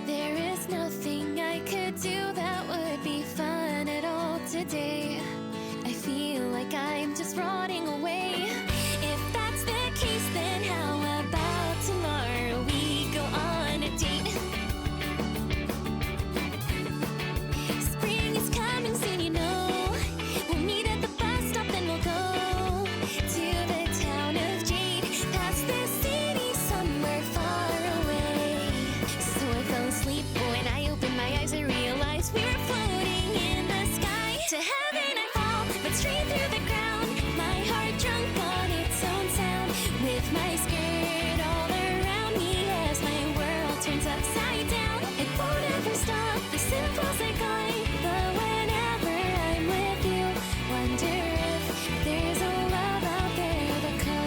There is nothing I could do that would be fun at all today. I feel like I'm just rotting away. If that's the case, then how about tomorrow we go on a date? Spring is coming soon, you know. We'll meet at the bus stop, then we'll go to the town of Jade, past the city somewhere far away. So I fell asleep, but when I opened my eyes I realized we were floating in the sky. To heaven I fall, but straight through the ground, my heart drunk on its own sound, with my skirt all around me as my world turns upside down. It won't ever stop, the symbols are gone, but whenever I'm with you, wonder if there's a love out there that could.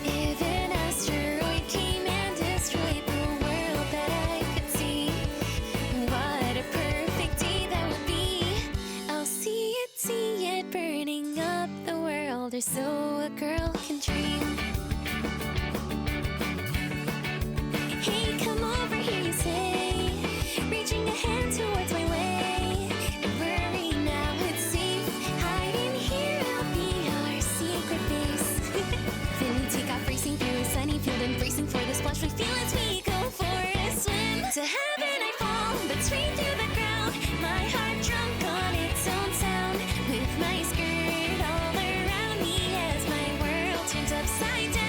If an asteroid came and destroyed the world that I could see, what a perfect day that would be. I'll see it burning up the world, or so a girl can dream. Hey, come over here, you say, reaching a hand towards my way. Don't worry now, it's safe. Hide in here, I'll be our secret base. Then we take off racing through a sunny field, embracing for the splash we feel as we go for a swim. To heaven I fall, but straight through the ground, my heart drunk on its own sound, with my skirt all around me as my world turns upside down.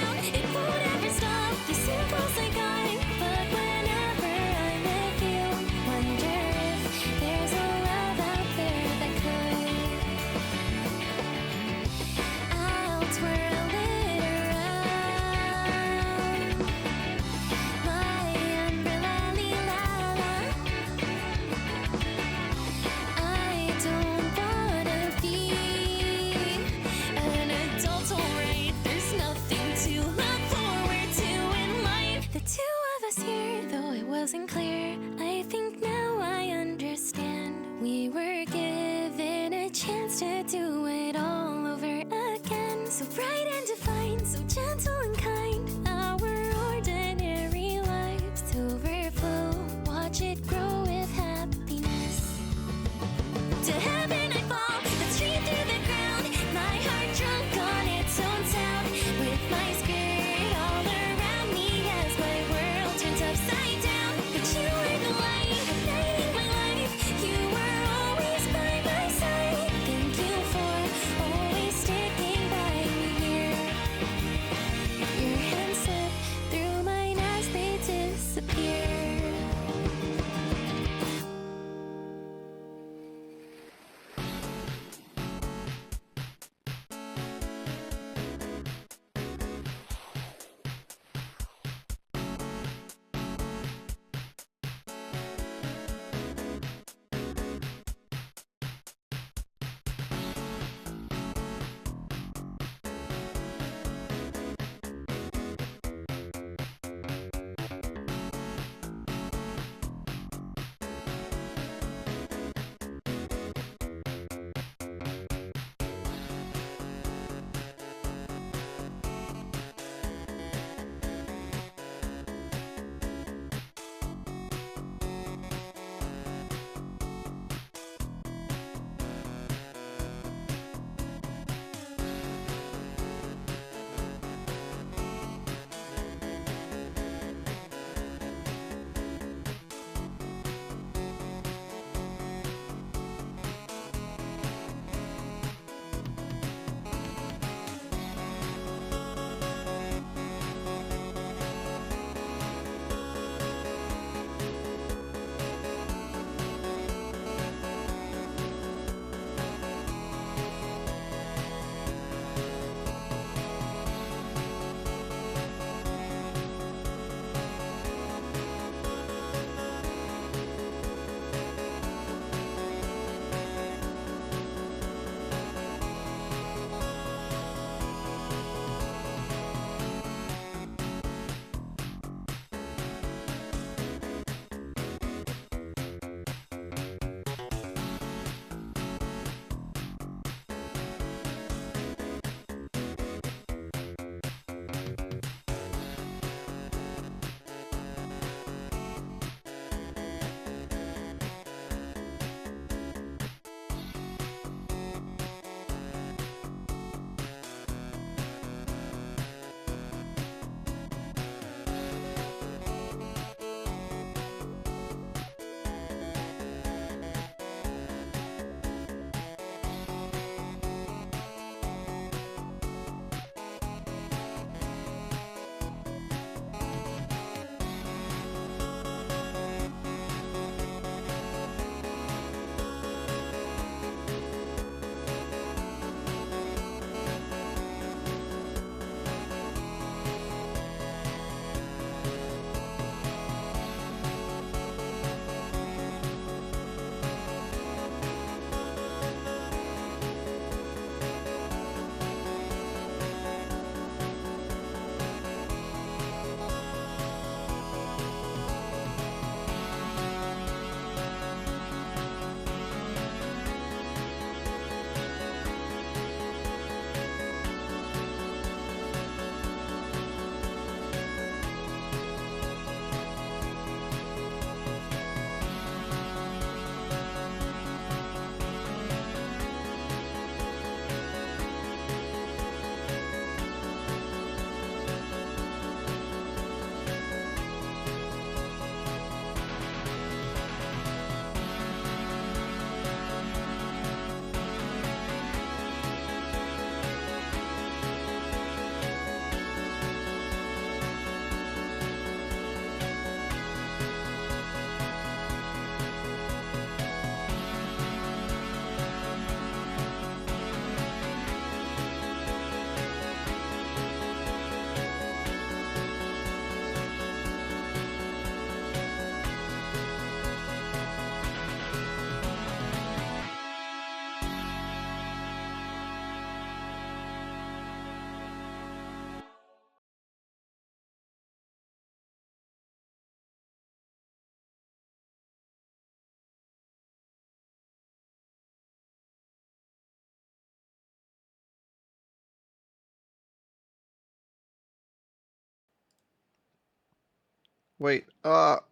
Wait, forgot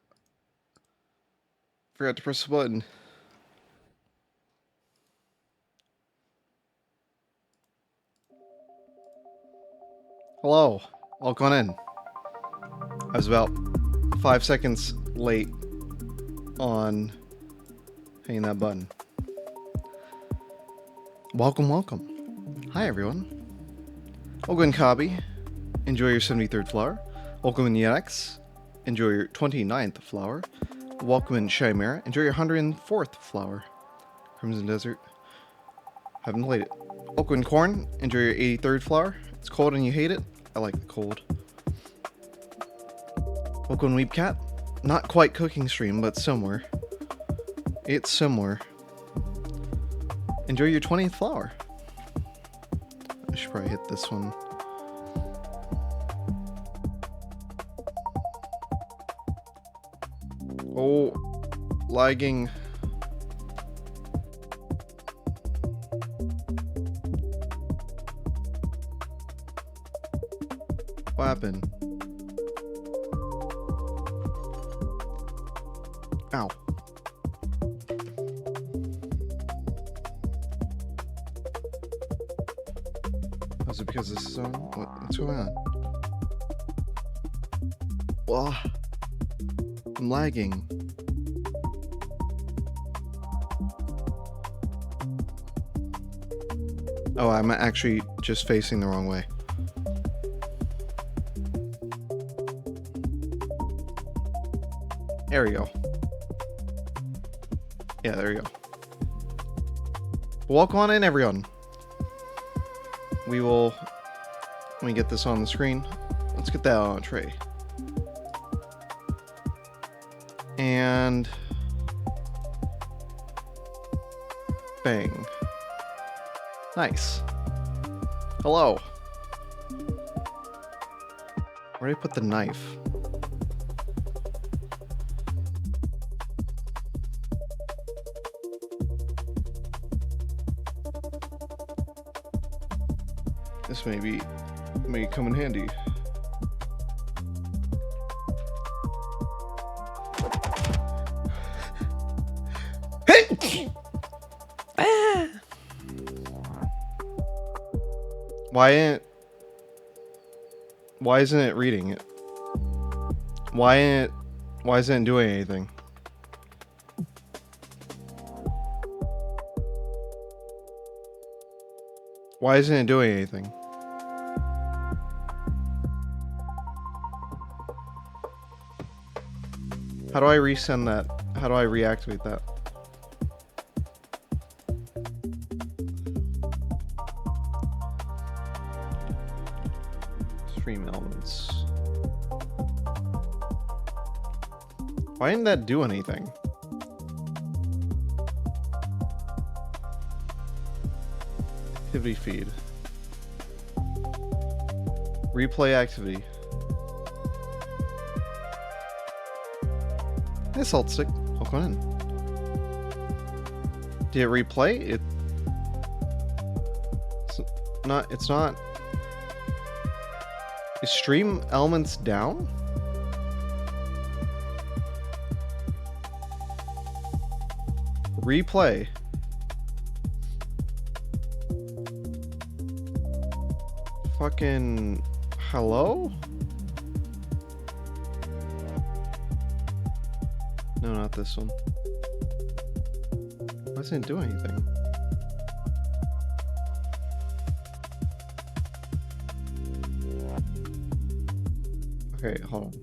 to press the button. Hello, welcome in. I was about 5 seconds late on hitting that button. Welcome. Hi, everyone. Welcome in Kabi. Enjoy your 73rd flower. Welcome in Yenex. Enjoy your 29th flower. Welcome in Chimera. Enjoy your 104th flower. Crimson Desert. Haven't played it. Welcome in Corn. Enjoy your 83rd flower. It's cold and you hate it. I like the cold. Welcome in Weepcat. Not quite cooking stream, but somewhere. It's somewhere. Enjoy your 20th flower. I should probably hit this one. Oh, lagging. What happened? Ow. Was it because this is on? What's going on? Well, I'm lagging. Oh, I'm actually just facing the wrong way. There we go. Yeah, there we go. Welcome on in, everyone. Let me get this on the screen. Let's get that on a tray. And bang. Nice. Hello. Where did I put the knife? This may come in handy. Why isn't it reading it? Why isn't it doing anything? Why isn't it doing anything? How do I resend that? How do I reactivate that? Stream elements. Why didn't that do anything? Activity feed. Replay activity. Hey, Salt Stick. Welcome in. Did it replay? It's not. Is stream elements down? Replay. Fucking hello? No, not this one. Why doesn't it do anything? Okay, hold on.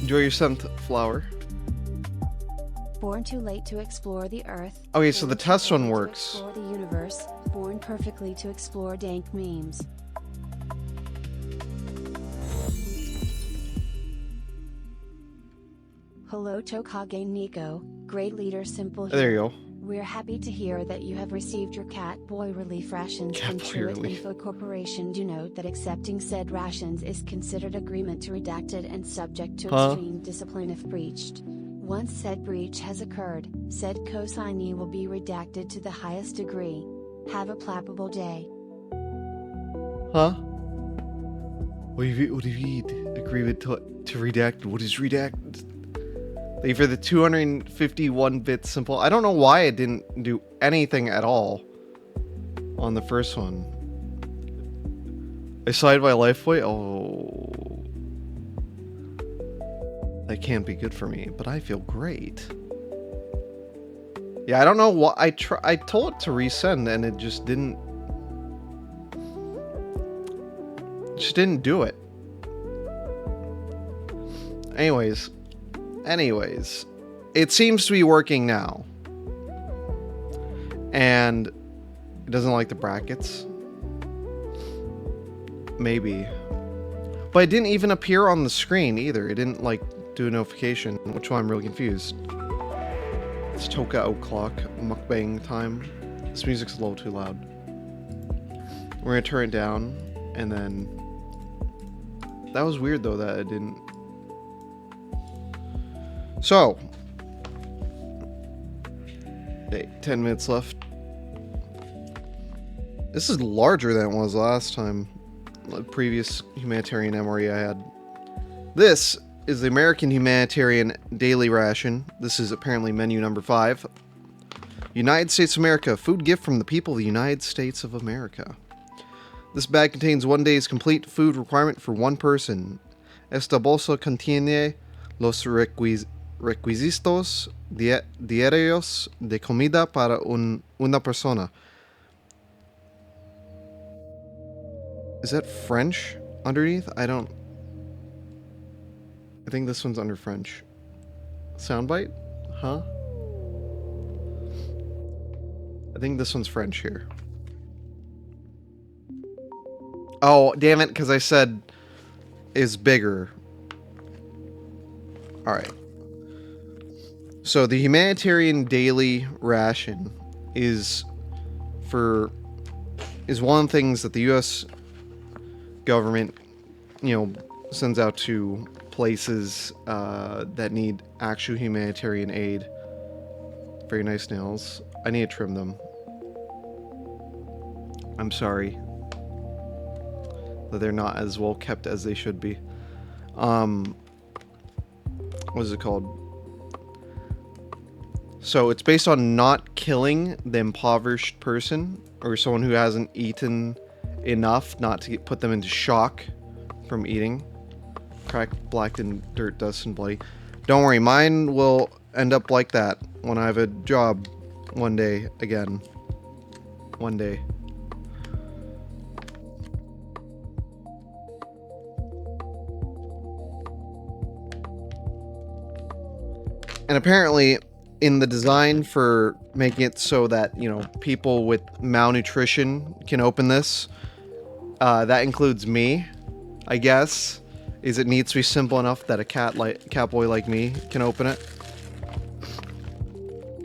Enjoy your 7th flower. Born too late to explore the earth. Okay, so the test one works. Explore the universe. Born perfectly to explore dank memes. Hello Tokage Nico, great leader simple here. There you go. We're happy to hear that you have received your cat boy relief rations from Chewit Info Corporation. Do note that accepting said rations is considered agreement to redacted and subject to extreme discipline if breached. Once said breach has occurred, said consignee will be redacted to the highest degree. Have a palpable day. Huh? What do you read? Agreement to redact. What is redact? Thank you for the 251-bit simple. I don't know why I didn't do anything at all on the first one. I signed my life away? Oh. That can't be good for me, but I feel great. Yeah, I don't know what I told it to resend and it just didn't do it. Anyways, it seems to be working now. And it doesn't like the brackets. Maybe. But it didn't even appear on the screen either. It didn't like do a notification, which one I'm really confused. It's Toka o'clock, mukbang time. This music's a little too loud. We're gonna turn it down, and then... That was weird though that it didn't... So... Hey, 10 minutes left. This is larger than it was last time. The previous Humanitarian MRE I had. This is the American Humanitarian Daily Ration. This is apparently menu number 5. United States of America. Food gift from the people of the United States of America. This bag contains 1 day's complete food requirement for one person. Esta bolsa contiene los requisitos diarios de comida para una persona. Is that French underneath? I think this one's under French. Soundbite? Huh? I think this one's French here. Oh, damn it, because I said is bigger. Alright. So the Humanitarian Daily Ration is one of the things that the U.S. government, sends out to places that need actual humanitarian aid. Very nice nails. I need to trim them. I'm sorry that they're not as well kept as they should be. What is it called? So it's based on not killing the impoverished person or someone who hasn't eaten enough not to put them into shock from eating. Cracked, blacked in dirt, dust, and bloody. Don't worry, mine will end up like that when I have a job one day again. One day. And apparently, in the design for making it so that, people with malnutrition can open this, that includes me, I guess. It needs to be simple enough that a cat boy like me can open it.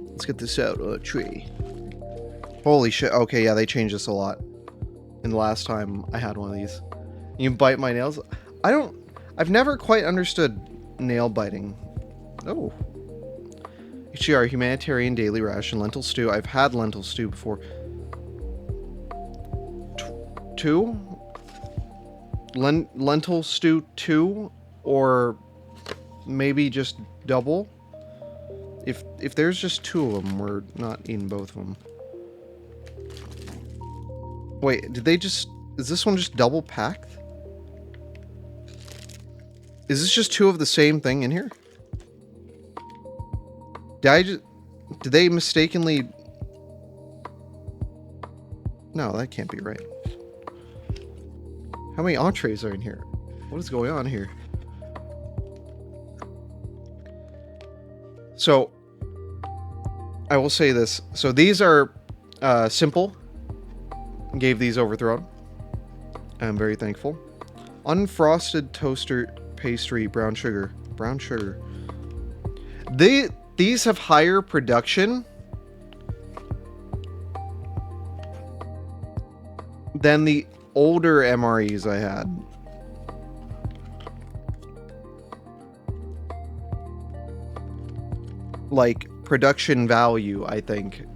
Let's get this out of a tree. Holy shit. Okay, yeah, they changed this a lot. In the last time I had one of these. You bite my nails? I've never quite understood nail biting. Oh. HDR, Humanitarian Daily Ration, lentil stew. I've had lentil stew before. 2? Lentil stew 2? Or maybe just double? If there's just 2 of them, we're not eating both of them. Wait, is this one just double packed? Is this just 2 of the same thing in here? Did they mistakenly... No, that can't be right. How many entrees are in here? What is going on here? So, I will say this. So these are simple. Gave these overthrown. I'm very thankful. Unfrosted toaster pastry, brown sugar. Brown sugar. These have higher production than the older MREs I had. Like, production value, I think.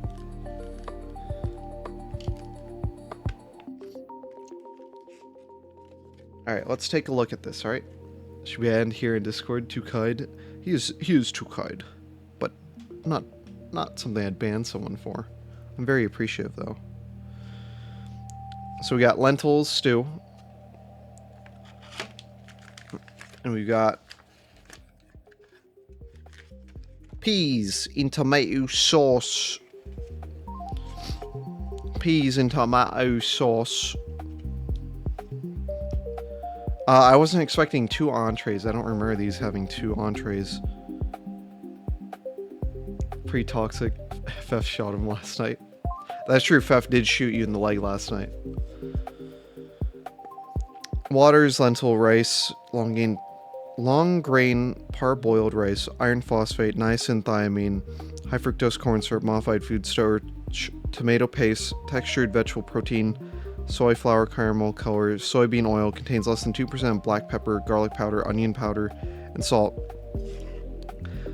Alright, let's take a look at this, alright? Should we end here in Discord? Too kind? He is too kind. But not something I'd ban someone for. I'm very appreciative, though. So we got lentils stew. And we've got peas in tomato sauce. Peas in tomato sauce. I wasn't expecting 2 entrees. I don't remember these having 2 entrees. Pretty toxic. Fef shot him last night. That's true, Fef did shoot you in the leg last night. Waters, lentil, rice, long grain, parboiled rice, iron phosphate, niacin, thiamine, high fructose corn syrup, modified food starch, tomato paste, textured vegetable protein, soy flour, caramel color, soybean oil, contains less than 2% black pepper, garlic powder, onion powder, and salt.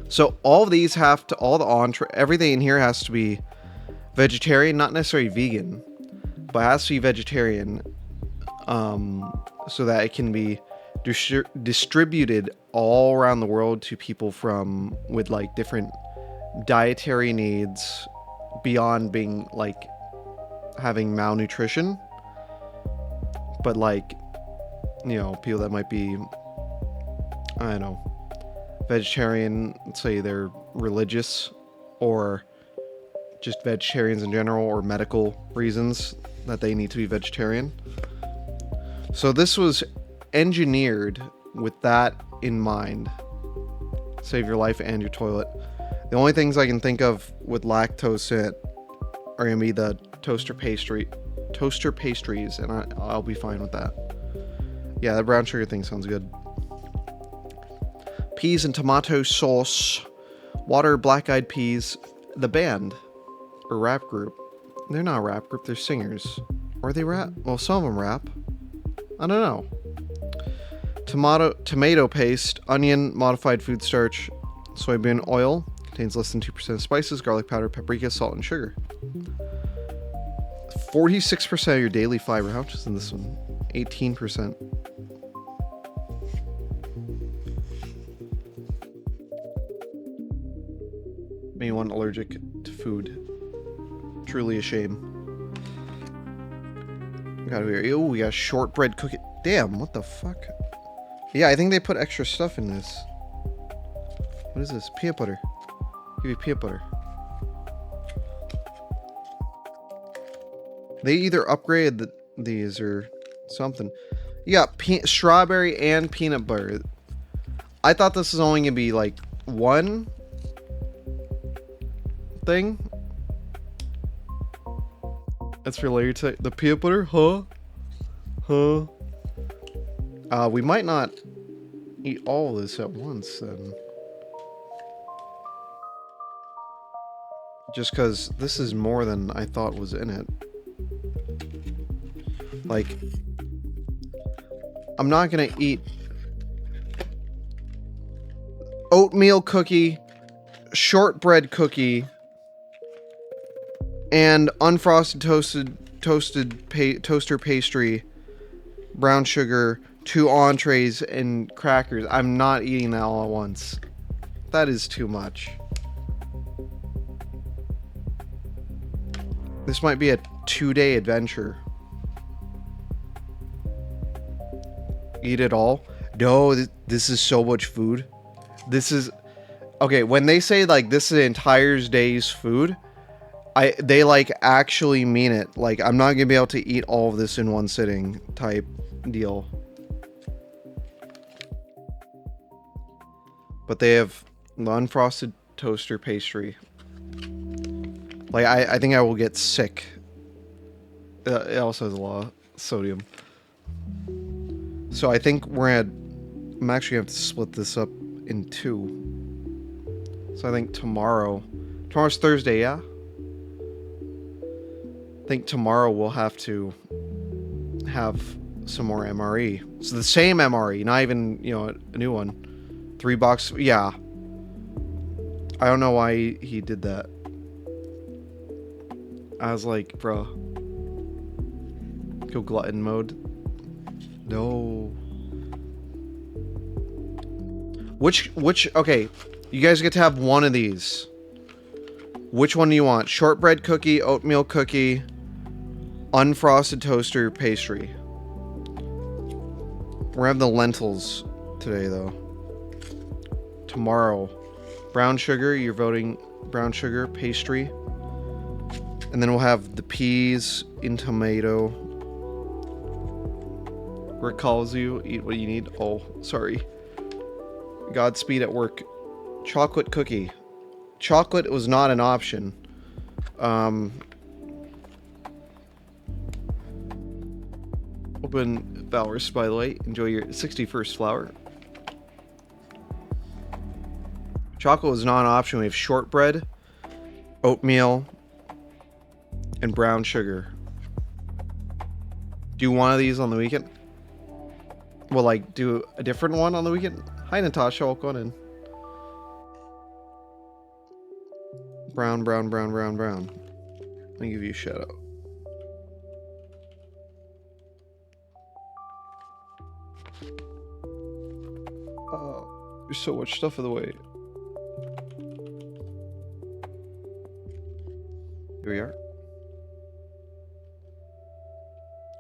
So all of these have to, all the entree, everything in here has to be vegetarian, not necessarily vegan, but it has to be vegetarian, so that it can be distributed all around the world to people with like different dietary needs beyond being like having malnutrition, but like, you know, people that might be, I don't know, vegetarian, let's say they're religious, or just vegetarians in general, or medical reasons that they need to be vegetarian. So this was engineered with that in mind. Save your life and your toilet. The only things I can think of with lactose in it are going to be the toaster pastries, and I'll be fine with that. Yeah, the brown sugar thing sounds good. Peas and tomato sauce. Water, black-eyed peas. The band, or rap group. They're not a rap group, they're singers. Or they rap? Well, some of them rap. I don't know. Tomato paste, onion, modified food starch, soybean oil, contains less than 2% spices, garlic powder, paprika, salt, and sugar. 46% of your daily fiber. How much is in this one? 18%. Anyone allergic to food. Truly a shame. Got here. Ew, we got shortbread cookie. Damn, what the fuck? Yeah, I think they put extra stuff in this. What is this? Peanut butter. Give me peanut butter. They either upgraded these or something. You got strawberry and peanut butter. I thought this was only gonna be like one thing. That's related to the peanut butter, huh? We might not eat all of this at once then. Just because this is more than I thought was in it. Like, I'm not gonna eat oatmeal cookie, shortbread cookie, and unfrosted toaster pastry, brown sugar, 2 entrees, and crackers. I'm not eating that all at once. That is too much. This might be a 2-day adventure. Eat it all? No, this is so much food. This is... Okay, when they say, like, this is an entire day's food, they, like, actually mean it. Like, I'm not gonna be able to eat all of this in one sitting type deal. But they have the unfrosted toaster pastry. Like, I think I will get sick. It also has a lot of sodium. So I think I'm actually gonna have to split this up in 2. So I think tomorrow's Thursday, yeah? I think tomorrow we'll have to have some more MRE. So the same MRE, not even, you know, a new one. 3 box, yeah. I don't know why he did that. I was like, bro. Go glutton mode. No. Which, okay, you guys get to have one of these. Which one do you want? Shortbread cookie, oatmeal cookie, unfrosted toaster, pastry. We're having the lentils today, though. Tomorrow. Brown sugar, you're voting brown sugar, pastry. And then we'll have the peas in tomato. Rick calls you, eat what you need. Oh, sorry. Godspeed at work. Chocolate cookie. Chocolate was not an option. Open Bowers, by the way. Enjoy your 61st flower. Chocolate was not an option. We have shortbread, oatmeal, and brown sugar. Do one of these on the weekend? Well, like, do a different one on the weekend? Hi, Natasha. Welcome in. Brown, brown, brown, brown, brown. Let me give you a shout out. There's so much stuff in the way. Here we are.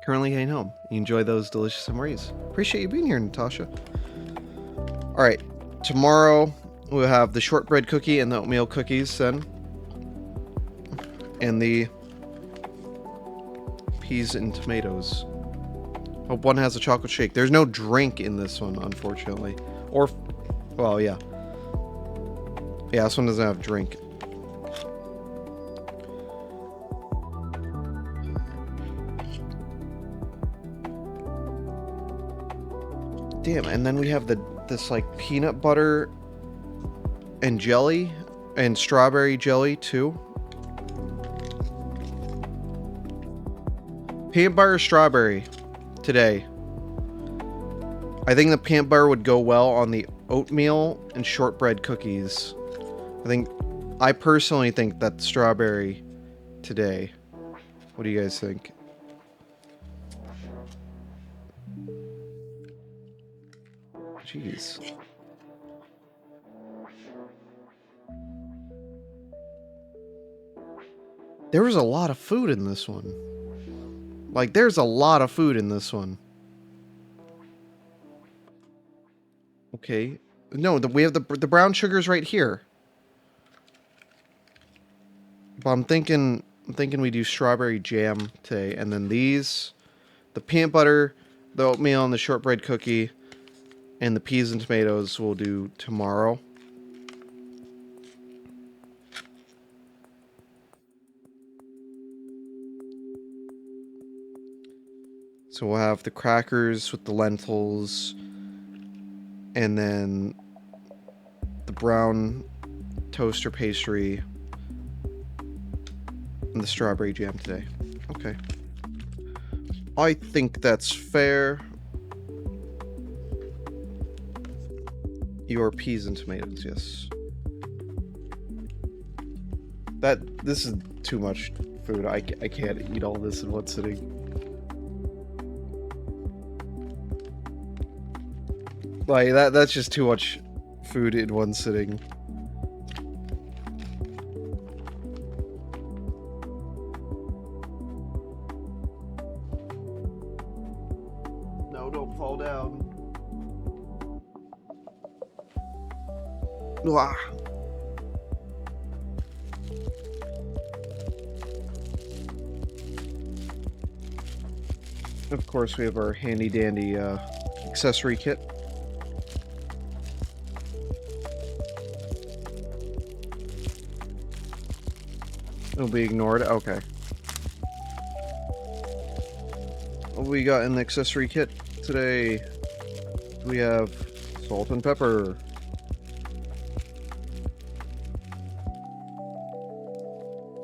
Currently heading home. You enjoy those delicious MREs. Appreciate you being here, Natasha. Alright. Tomorrow we'll have the shortbread cookie and the oatmeal cookies then. And the peas and tomatoes. Hope one has a chocolate shake. There's no drink in this one, unfortunately. Or, well, yeah. Yeah, this one doesn't have drink. Damn, and then we have this like peanut butter and jelly and strawberry jelly too. Peanut butter or strawberry today. I think the peanut butter would go well on the oatmeal and shortbread cookies. I personally think that strawberry today. What do you guys think? Jeez. There was a lot of food in this one. Like, there's a lot of food in this one. Okay. No, we have the brown sugars right here. But I'm thinking we do strawberry jam today, and then these, the peanut butter, the oatmeal, and the shortbread cookie, and the peas and tomatoes we'll do tomorrow. So we'll have the crackers with the lentils, and then the brown toaster pastry, and the strawberry jam today. Okay. I think that's fair. Your peas and tomatoes, yes. This is too much food. I can't eat all this in one sitting. Like, that's just too much food in one sitting. No, don't fall down. Wah. Of course, we have our handy dandy accessory kit. It'll be ignored. Okay. What we got in the accessory kit today? We have salt and pepper.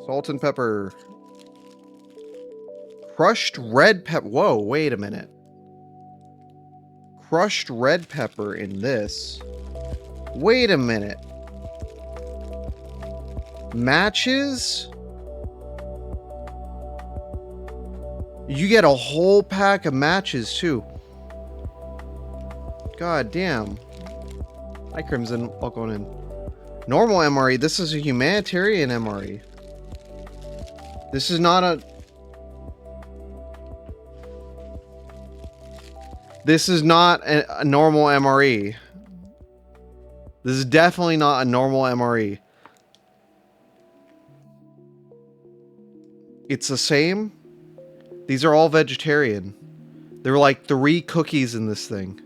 Salt and pepper. Crushed red pepper. Whoa, wait a minute. Crushed red pepper in this. Wait a minute. Matches? You get a whole pack of matches too. God damn. Hi, Crimson. Welcome in. Normal MRE. This is a humanitarian MRE. This is not a... This is not a normal MRE. This is definitely not a normal MRE. It's the same. These are all vegetarian. There were like 3 cookies in this thing.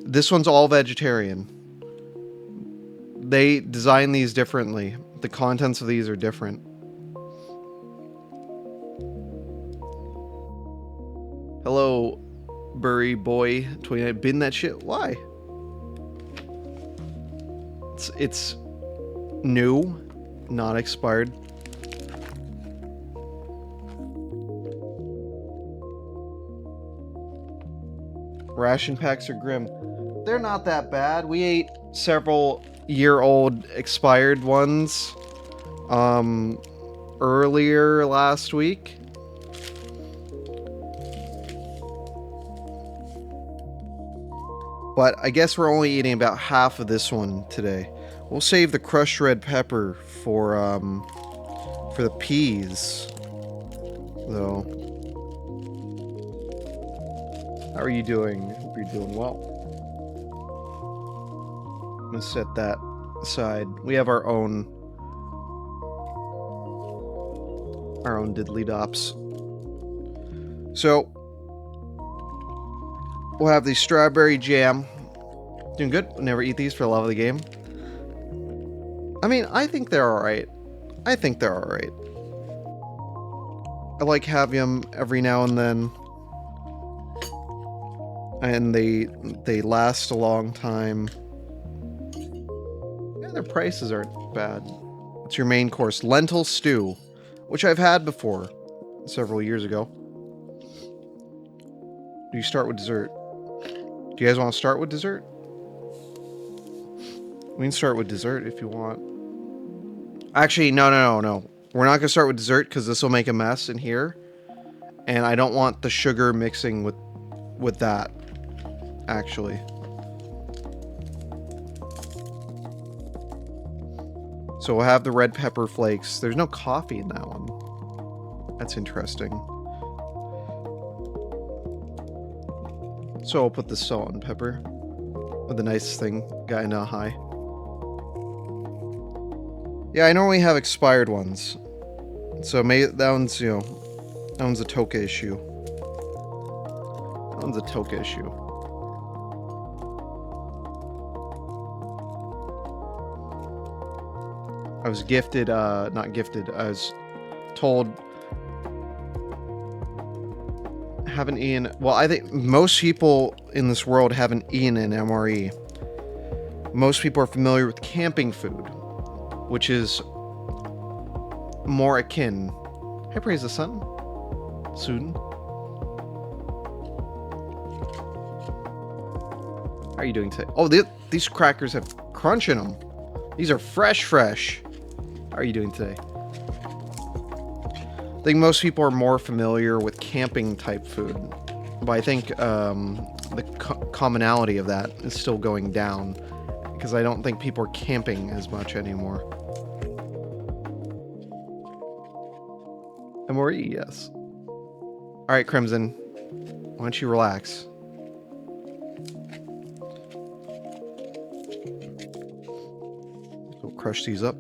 This one's all vegetarian. They design these differently. The contents of these are different. Hello, Burry Boy 29. Bin that shit. Why? It's new, not expired. Ration packs are grim. They're not that bad. We ate several year-old expired ones earlier last week. But I guess we're only eating about half of this one today. We'll save the crushed red pepper for the peas, though. How are you doing? Hope you're doing well. I'm gonna set that aside. We have our own diddly dops. So we'll have the strawberry jam. Doing good. We'll never eat these for the love of the game. I mean, I think they're alright. I like having them every now and then. And they last a long time. Yeah, their prices aren't bad. It's your main course. Lentil stew, which I've had before several years ago. Do you start with dessert? Do you guys want to start with dessert? We can start with dessert if you want. Actually, no. We're not going to start with dessert because this will make a mess in here. And I don't want the sugar mixing with that, actually. So we'll have the red pepper flakes. There's no coffee in that one. That's interesting. So I'll put the salt and pepper with the nice thing, guy not high. Yeah, I normally have expired ones. So maybe that one's, that one's a Toka issue. That one's a Toka issue. I was gifted, not gifted, I was told haven't eaten, well, I think most people in this world haven't eaten an MRE. Most people are familiar with camping food, which is more akin. Hey, praise the sun. Soon. How are you doing today? Oh, these crackers have crunch in them. These are fresh. How are you doing today? I think most people are more familiar with camping type food, but I think the commonality of that is still going down because I don't think people are camping as much anymore. MRE, yes. All right, Crimson, why don't you relax? We'll crush these up.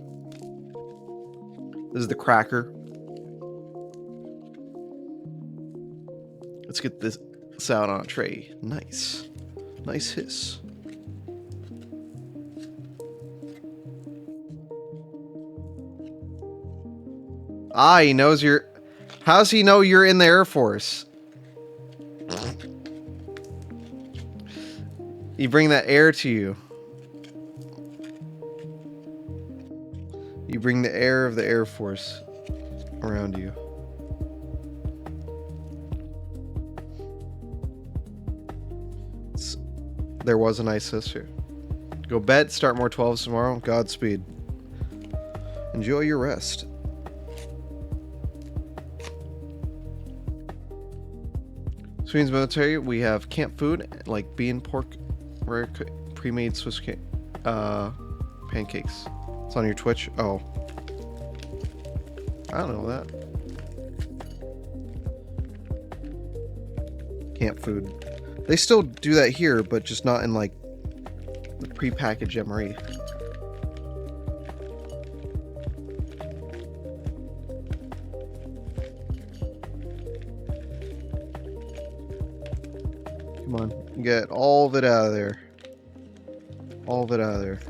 This is the cracker. Let's get this out on a tray. Nice. Nice hiss. Ah, he knows you're... How's he know you're in the Air Force? You bring that air to you. You bring the air of the Air Force around you. There was a nice sister. Go bed, start more 12s tomorrow. Godspeed. Enjoy your rest. Sweden's military, we have camp food like bean, pork, rare pre-made Swiss pancakes. It's on your Twitch. Oh, I don't know that. Camp food. They still do that here, but just not in like the pre-packaged MRE. Come on, get all of it out of there. All of it out of there.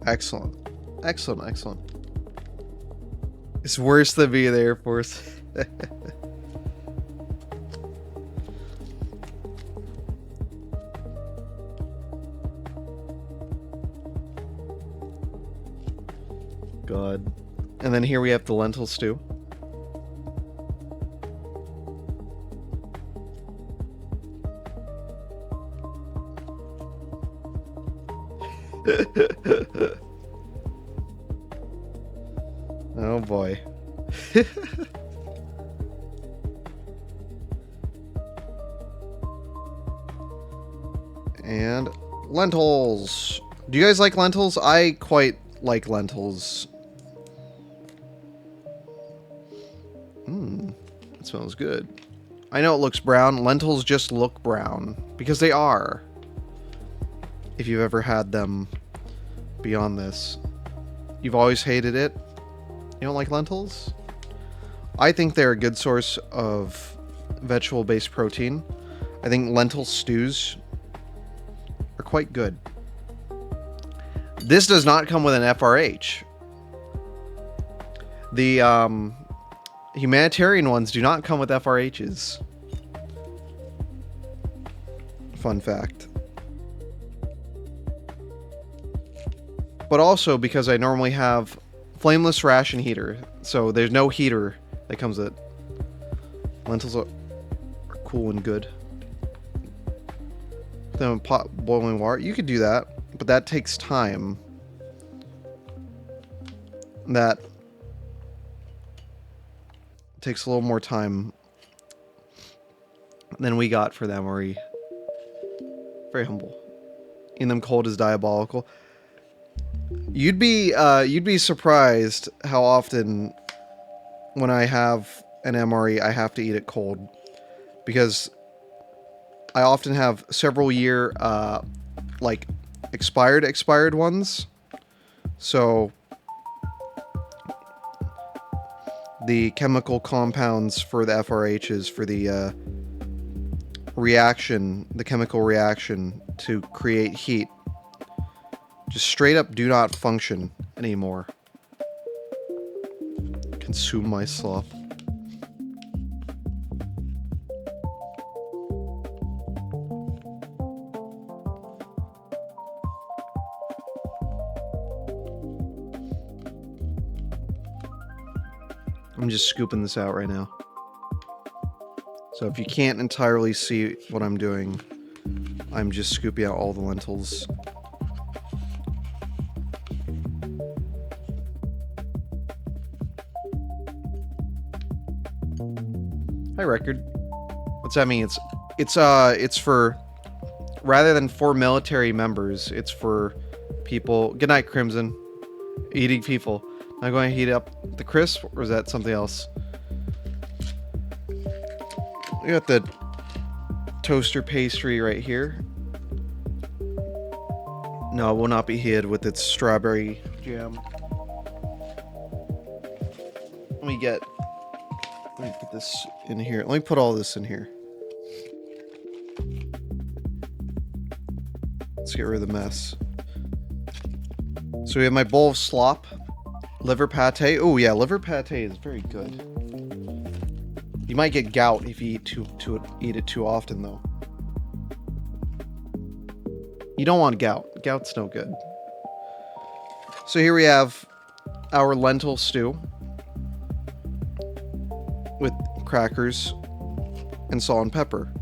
Excellent. Excellent, excellent. It's worse than being in the Air Force. God. And then here we have the lentil stew. Oh boy. And lentils. Do you guys like lentils? I quite like lentils. That smells good. I know it looks brown. Lentils just look brown because they are. If you've ever had them beyond this, you've always hated it. You don't like lentils? I think they're a good source of vegetable-based protein. I think lentil stews are quite good. This does not come with an FRH. The humanitarian ones do not come with FRHs. Fun fact. But also because I normally have flameless ration heater, so there's no heater that comes with it. Lentils are cool and good. Then pot boiling water. You could do that, but that takes time. That takes a little more time than we got for the MRE. Very humble. Eating them cold is diabolical. You'd be surprised how often when I have an MRE I have to eat it cold, because I often have several year like expired ones. So the chemical compounds for the FRHs for the reaction, the chemical reaction to create heat, just straight up do not function anymore. Consume my slop. I'm just scooping this out right now. So if you can't entirely see what I'm doing, I'm just scooping out all the lentils. Hi, record. What's that mean? It's for, rather than for military members, it's for people. Good night, Crimson. Eating people. Am I going to heat up the crisp, or is that something else? We got the toaster pastry right here. No, it will not be heated with its strawberry jam. Let me get this in here. Let me put all this in here. Let's get rid of the mess. So we have my bowl of slop. Liver pate. Oh yeah, liver pate is very good. You might get gout if you eat it too often, though. You don't want gout. Gout's no good. So here we have our lentil stew with crackers and salt and pepper.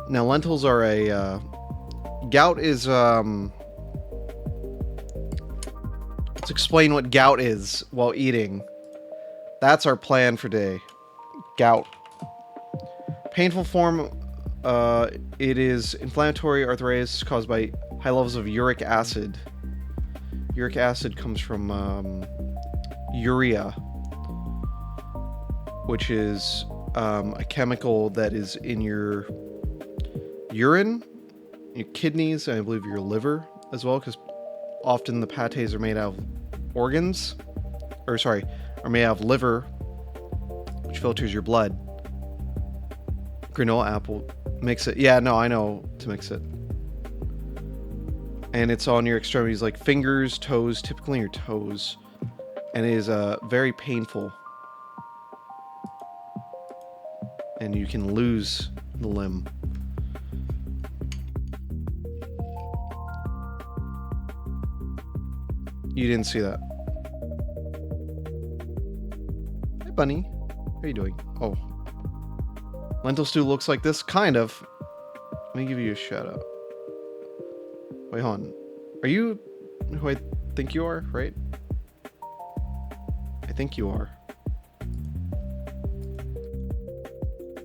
Now lentils are a gout is let's explain what gout is while eating. That's our plan for today. Gout. Painful form It is inflammatory arthritis caused by high levels of uric acid. Uric acid comes from urea, which is a chemical that is in your urine, your kidneys, and I believe your liver as well, because often the pates are made out of organs, are made out of liver, which filters your blood. Granola apple, mix it. Yeah, no, I know to mix it. And it's on your extremities, like fingers, toes, typically your toes. And it is very painful. And you can lose the limb. You didn't see that. Hey, Bunny. How are you doing? Oh. Lentil stew looks like this? Kind of. Let me give you a shout out. Wait, hold on. Are you who I think you are, right? I think you are.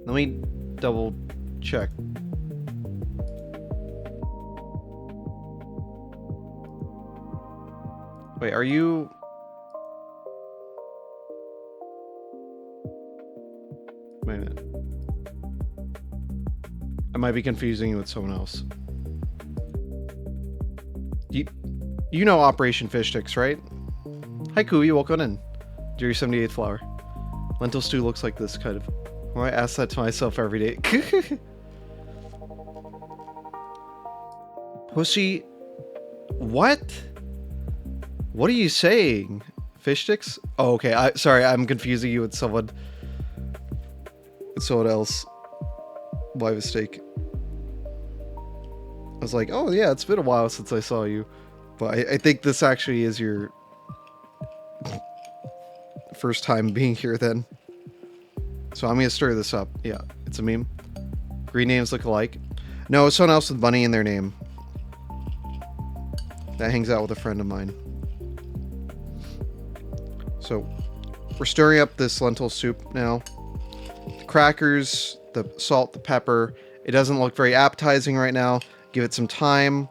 Let me double check. Wait, are you... Wait a minute. I might be confusing you with someone else. You know Operation Fish Sticks, right? Hi, Kui, welcome in. Jerry 78th flower. Lentil stew looks like this, kind of. Well, I ask that to myself every day. Pussy... What? What are you saying? Fish sticks? Oh, okay. Sorry, I'm confusing you with someone else. By mistake. I was like, oh yeah, it's been a while since I saw you. But I think this actually is your first time being here then. So I'm going to stir this up. Yeah, it's a meme. Green names look alike. No, it's someone else with bunny in their name. That hangs out with a friend of mine. So, we're stirring up this lentil soup now. The crackers, the salt, the pepper. It doesn't look very appetizing right now. Give it some time.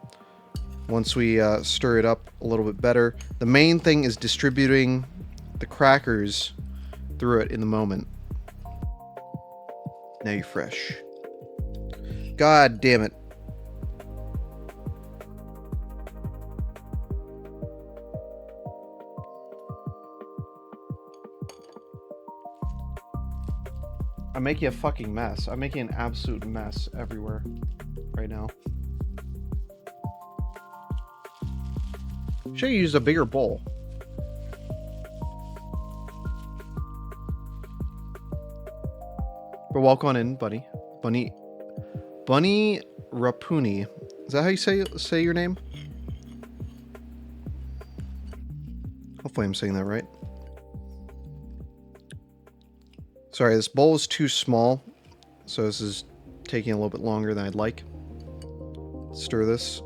Once we stir it up a little bit better. The main thing is distributing the crackers through it in the moment. Now you're fresh. God damn it. I'm making a fucking mess. I'm making an absolute mess everywhere right now. Should have used a bigger bowl. But walk on in, buddy. Bunny Rapuni. Is that how you say your name? Hopefully I'm saying that right. Sorry, this bowl is too small, so this is taking a little bit longer than I'd like. Stir this.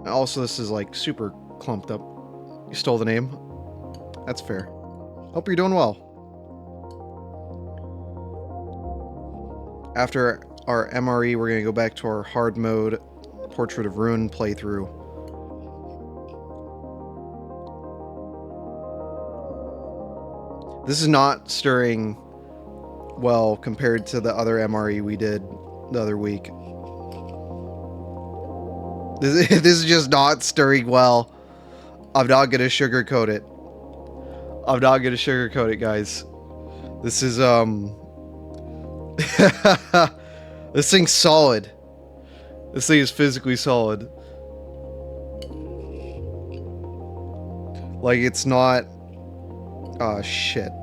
Also, this is like super clumped up. You stole the name? That's fair. Hope you're doing well. After our MRE, we're going to go back to our hard mode Portrait of Ruin playthrough. This is not stirring well compared to the other MRE we did the other week. This is just not stirring well. I'm not going to sugarcoat it. I'm not going to sugarcoat it, guys. This is, this thing's solid. This thing is physically solid. Like, it's not... Oh, shit.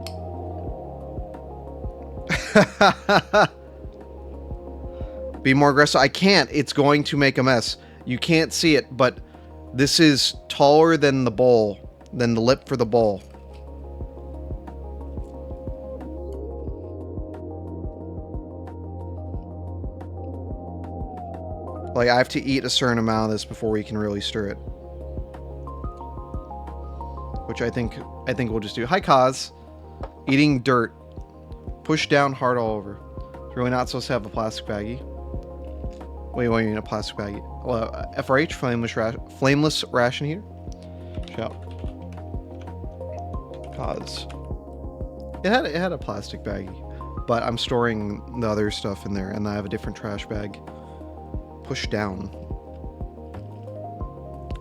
Be more aggressive. I can't. It's going to make a mess. You can't see it, but this is taller than the bowl, than the lip for the bowl. Like, I have to eat a certain amount of this before we can really stir it. Which I think we'll just do. Hi, Kaz. Eating dirt. Push down hard all over. It's really not supposed to have a plastic baggie. Wait, what do you mean a plastic baggie? Well, FRH, flameless ration heater. Shout. Cause it had a plastic baggie, but I'm storing the other stuff in there, and I have a different trash bag. Push down,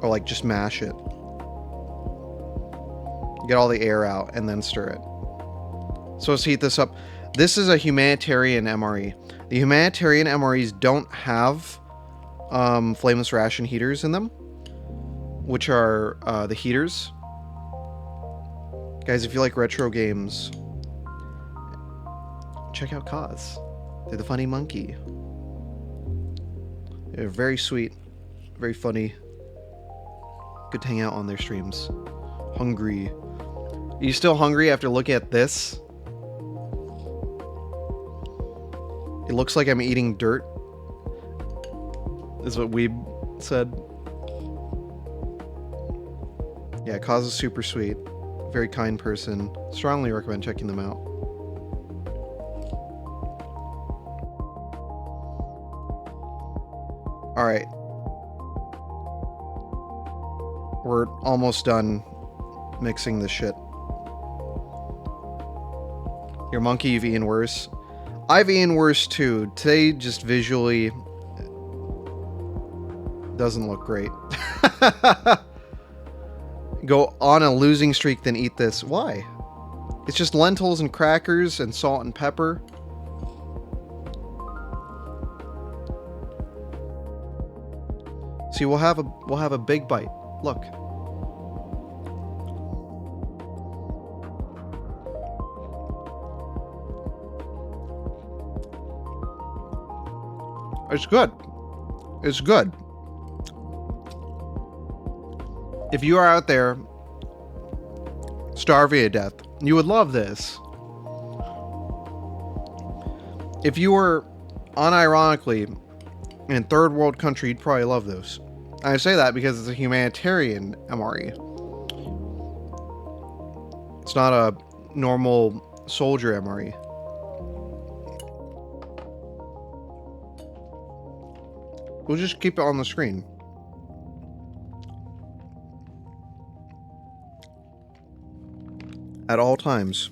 or like just mash it. Get all the air out and then stir it. So let's heat this up. This is a humanitarian MRE. The humanitarian MREs don't have flameless ration heaters in them, which are the heaters. Guys, if you like retro games, check out Kaz. They're the funny monkey. They're very sweet, very funny. Good to hang out on their streams. Hungry. Are you still hungry after looking at this? It looks like I'm eating dirt, is what Weeb said. Yeah, Kaz is super sweet. Very kind person. Strongly recommend checking them out. Alright. We're almost done mixing this shit. Your monkey, you've eaten worse. I've eaten worse too. Today, just visually, doesn't look great. Go on a losing streak, then eat this. Why? It's just lentils and crackers and salt and pepper. See, we'll have a big bite. Look. It's good. It's good. If you are out there starving to death, you would love this. If you were unironically in a third world country, you'd probably love this. I say that because it's a humanitarian MRE. It's not a normal soldier MRE. We'll just keep it on the screen. At all times.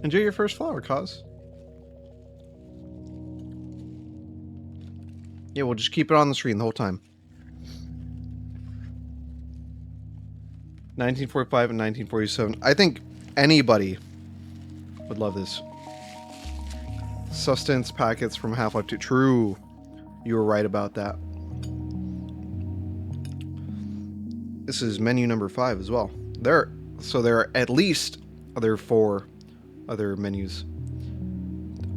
Enjoy your first flower, Kaz. Yeah, we'll just keep it on the screen the whole time. 1945 and 1947. I think anybody would love this. Sustenance packets from Half-Life 2. True. You were right about that. This is menu number 5 as well. There are at least 4 other menus.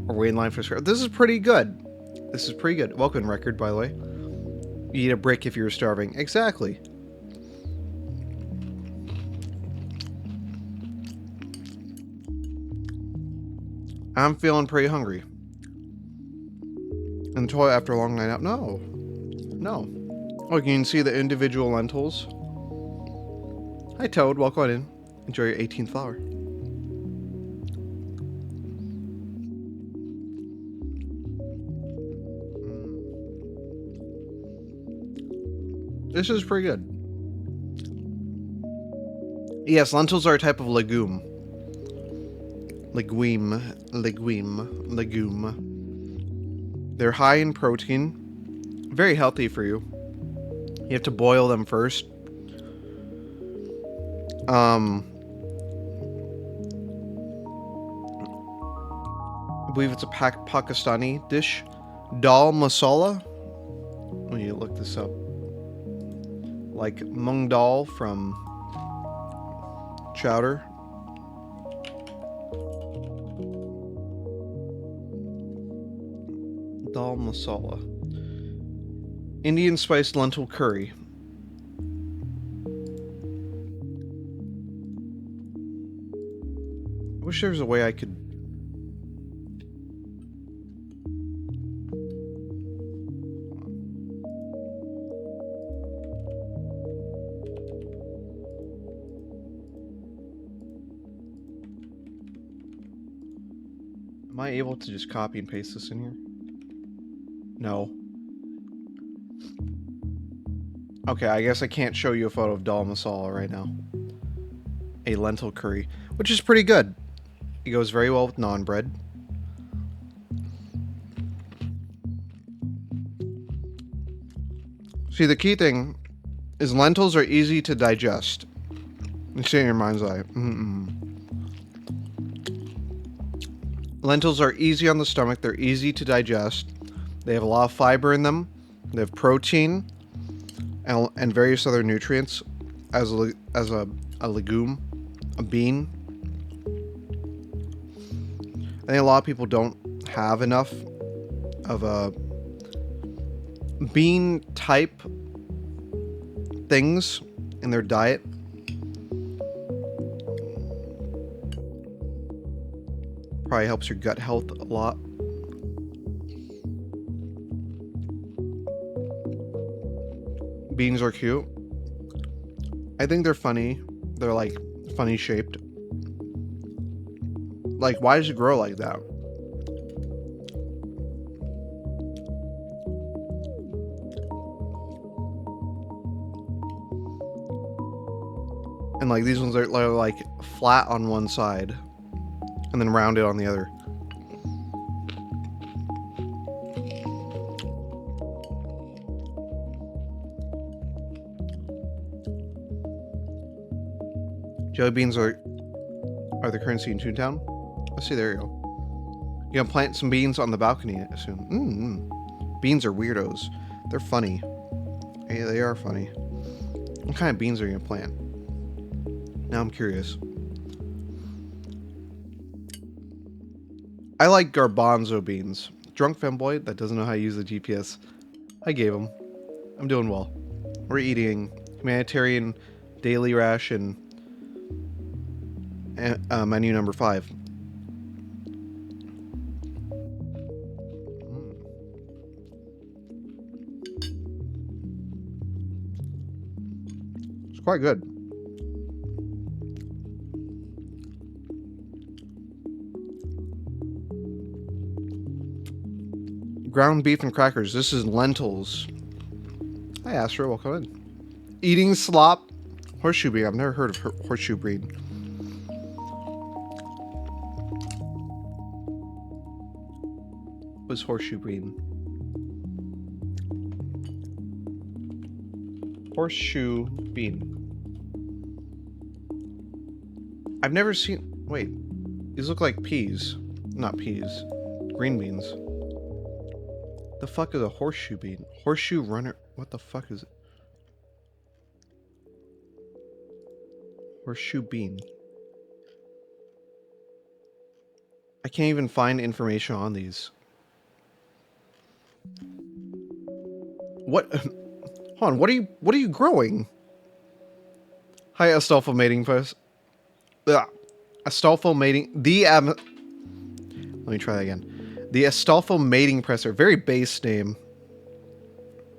Or wait in line for sure. This is pretty good. This is pretty good. Welcome record, by the way. You eat a brick if you're starving. Exactly. I'm feeling pretty hungry. In the toilet after a long night out. No. No. Oh, you can see the individual lentils. Hi, Toad. Welcome on in. Enjoy your 18th flower. This is pretty good. Yes, lentils are a type of legume. Legume. They're high in protein. Very healthy for you. You have to boil them first. I believe it's a Pakistani dish. Dal masala. Let me look this up. Like mung dal from chowder. Dal masala. Indian spiced lentil curry. I wish there was a way I could... Am I able to just copy and paste this in here? No. Okay, I guess I can't show you a photo of dal masala right now. A lentil curry, which is pretty good. It goes very well with naan bread. See, the key thing is lentils are easy to digest. You see it in your mind's eye. Lentils are easy on the stomach. They're easy to digest. They have a lot of fiber in them. They have protein and various other nutrients as a legume, a bean. I think a lot of people don't have enough of a bean type things in their diet. Probably helps your gut health a lot. Beans are cute. I think they're funny. They're like funny shaped. Like, why does it grow like that? And like these ones are like flat on one side and then rounded on the other. Jelly beans are the currency in Toontown. Let's see, there you go. You gonna plant some beans on the balcony soon. Beans are weirdos. They're funny. Hey, they are funny. What kind of beans are you gonna plant? Now I'm curious. I like garbanzo beans. Drunk femboy that doesn't know how to use the GPS. I gave him. I'm doing well. We're eating humanitarian daily ration menu number 5. It's quite good. Ground beef and crackers. This is lentils. Hi, Astro. Welcome in. Eating slop. Horseshoe bean. I've never heard of horseshoe bean. What's horseshoe bean? Horseshoe bean. I've never seen... Wait. These look like peas. Not peas. Green beans. The fuck is a horseshoe bean? Horseshoe runner... What the fuck is it? Horseshoe bean. I can't even find information on these. What? Hold on, what are you growing? Hi, Astolfo mating press. Astolfo mating... Let me try that again. The Astolfo mating presser. Very base name.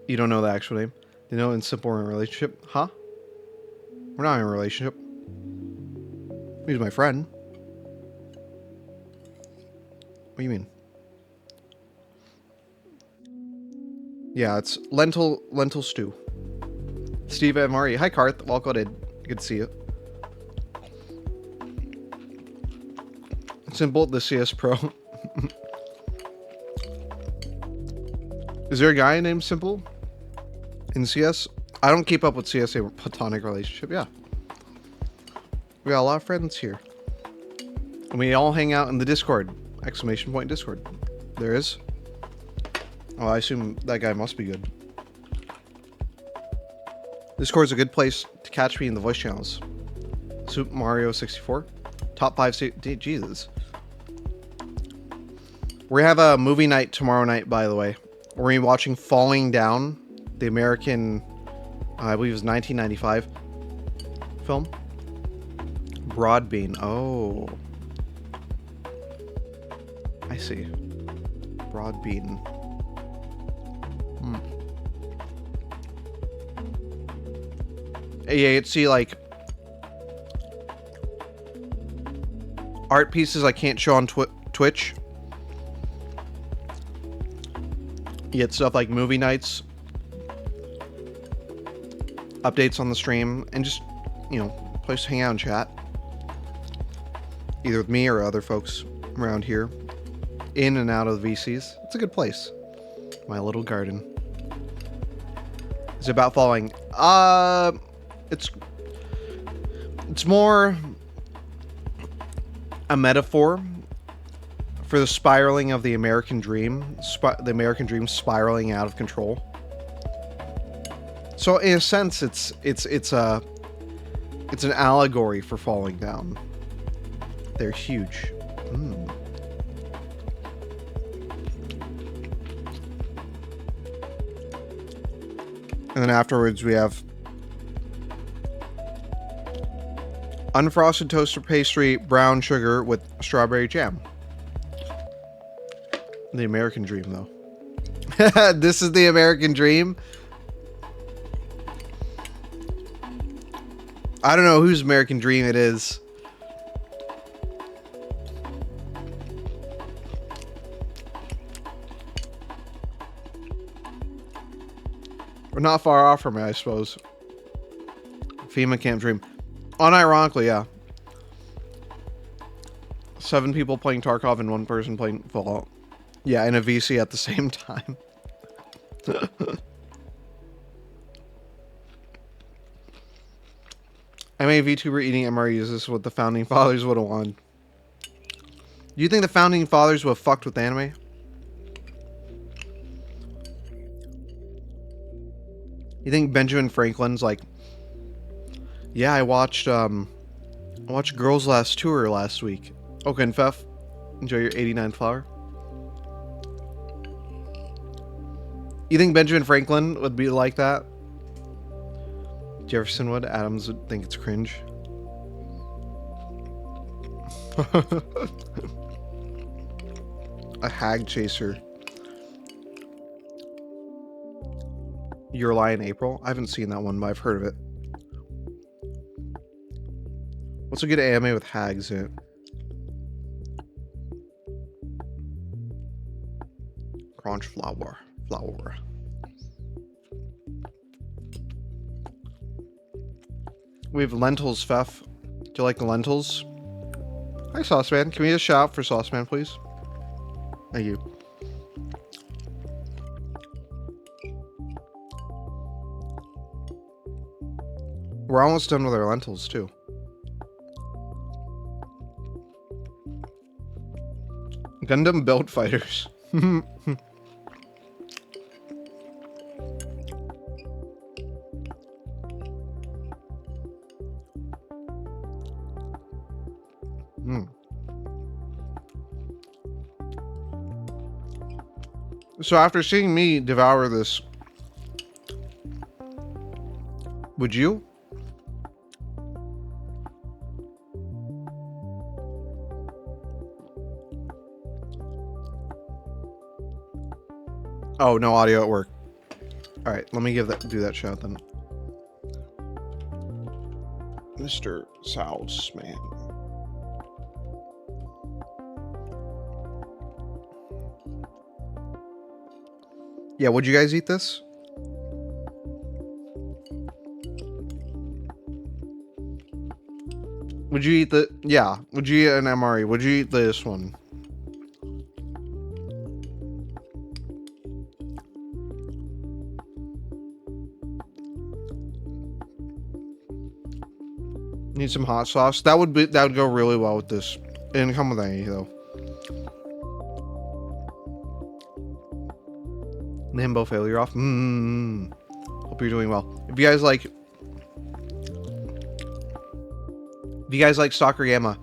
You don't know the actual name. You know, in simple, we're in a relationship. Huh? We're not in a relationship. He's my friend. What do you mean? Yeah, it's lentil stew. Steve MRE. Hi, Karth. Welcome in. Good to see you. Simple, the CS Pro. Is there a guy named Simple in CS? I don't keep up with CS, a platonic relationship. Yeah. We got a lot of friends here. And we all hang out in the Discord. Exclamation point Discord. There is. Oh, I assume that guy must be good. Discord's a good place to catch me in the voice channels. Super Mario 64. Top 5 Jesus. We have a movie night tomorrow night, by the way. We're going to be watching Falling Down, the American, I believe it was 1995 film. Broad bean. Oh. I see. Broad bean. Yeah, see, like, art pieces I can't show on Twitch. You get stuff like movie nights, updates on the stream, and just, you know, place to hang out and chat. Either with me or other folks around here. In and out of the VCs. It's a good place. My little garden. Is it about following? It's more a metaphor for the spiraling of the American dream. The American dream spiraling out of control. So in a sense, it's an allegory for falling down. They're huge. And then afterwards we have unfrosted toaster pastry, brown sugar with strawberry jam. The American dream, though. This is the American dream. I don't know whose American dream it is. We're not far off from it, I suppose. FEMA Camp Dream. Unironically, yeah. 7 people playing Tarkov and 1 person playing Fallout. Yeah, in a VC at the same time. MA VTuber eating MREs. This is what the founding fathers would have wanted. Do you think the founding fathers would have fucked with anime? You think Benjamin Franklin's like, yeah, I watched Girls Last Tour last week. Okay, and Fef, enjoy your 89th flower. You think Benjamin Franklin would be like that? Jefferson would. Adams would think it's cringe. A hag chaser. Your Lie in April? I haven't seen that one, but I've heard of it. What's a good anime with hags in it? Crunch flour. We have lentils, Fef. Do you like the lentils? Hi, Sauceman. Can we get a shout out for Sauceman, please? Thank you. We're almost done with our lentils, too. Gundam Build Fighters. So after seeing me devour this, would you? Oh, no audio at work. All right, let me do that shout then. Mr. Sauceman. Yeah, would you guys eat this? Would you eat would you eat an MRE? Would you eat this one? Need some hot sauce. That would go really well with this. It didn't come with any though. Nimbo failure off. Hope you're doing well. If you guys like Stalker Gamma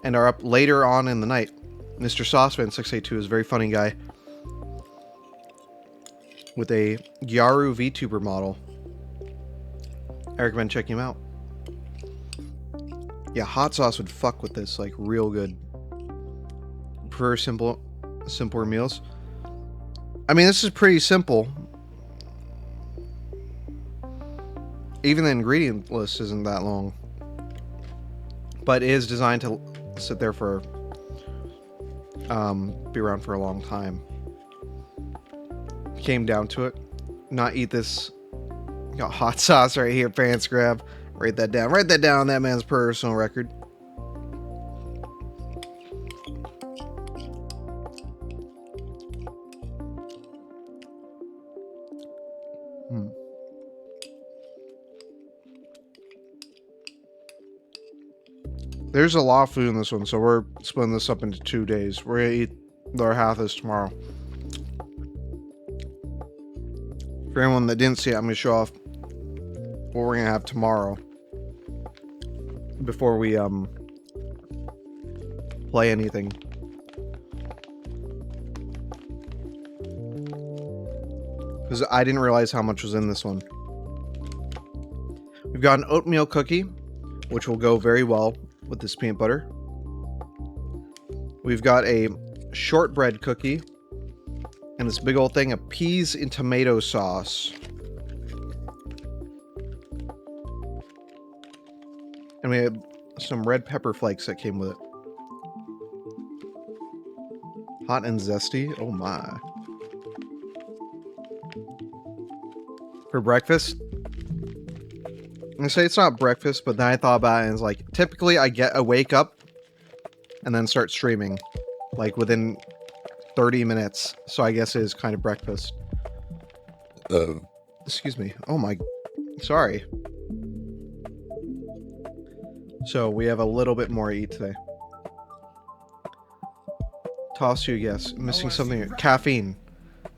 and are up later on in the night, Mr. Sauceman 682 is a very funny guy with a Gyaru VTuber model. I recommend checking him out. Yeah, hot sauce would fuck with this like real good. Prefer simpler meals. I mean, this is pretty simple. Even the ingredient list isn't that long. But it is designed to sit there for, be around for a long time. came down to it. Not eat this. Got hot sauce right here, pants grab. Write that down. Write that down on that man's personal record. There's a lot of food in this one, so we're splitting this up into 2 days. We're gonna eat our half of this tomorrow. For anyone that didn't see it, I'm gonna show off what we're gonna have tomorrow before we play anything. Because I didn't realize how much was in this one. We've got an oatmeal cookie, which will go very well with this peanut butter. We've got a shortbread cookie and this big old thing of peas and tomato sauce. And we had some red pepper flakes that came with it. Hot and zesty. Oh my. For breakfast, I say it's not breakfast, but then I thought about it and it's like, typically I wake up and then start streaming like within 30 minutes. So I guess it is kind of breakfast. Excuse me. Oh my, sorry. So we have a little bit more to eat today. Toss you a guess. Missing something here. Caffeine.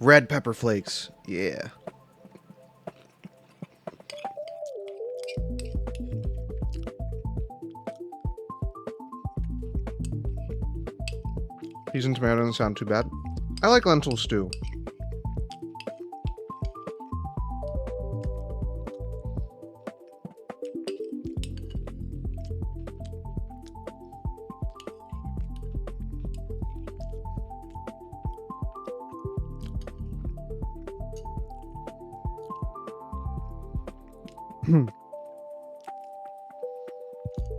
Red pepper flakes. Yeah. Peas and tomato doesn't sound too bad. I like lentil stew.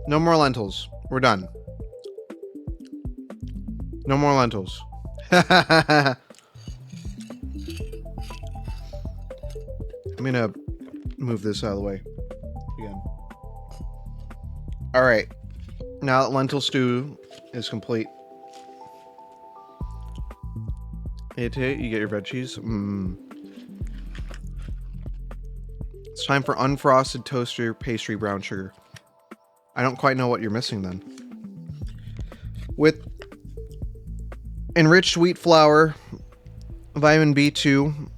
No more lentils. We're done. No more lentils. I'm gonna move this out of the way again. Alright. Now that lentil stew is complete. You get your veggies. It's time for unfrosted toaster pastry brown sugar. I don't quite know what you're missing then. With enriched wheat flour, vitamin B2,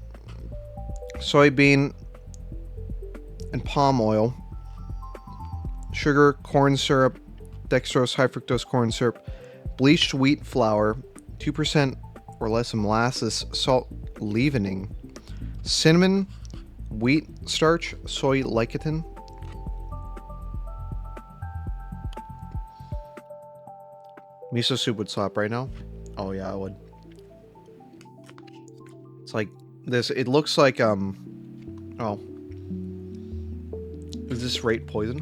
soybean, and palm oil, sugar, corn syrup, dextrose, high fructose corn syrup, bleached wheat flour, 2% or less of molasses, salt, leavening, cinnamon, wheat starch, soy lecithin. Miso soup would slap right now. Oh yeah, I would. It's like this. It looks like oh, is this rate poison?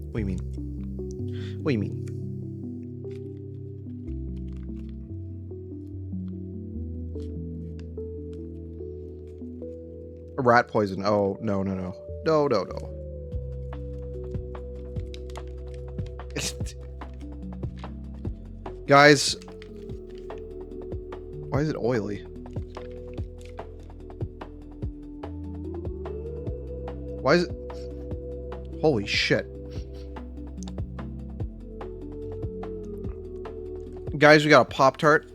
What do you mean? What do you mean? Rat poison. Oh no. Guys, why is it oily? Why is it? Holy shit. Guys, we got a Pop-Tart.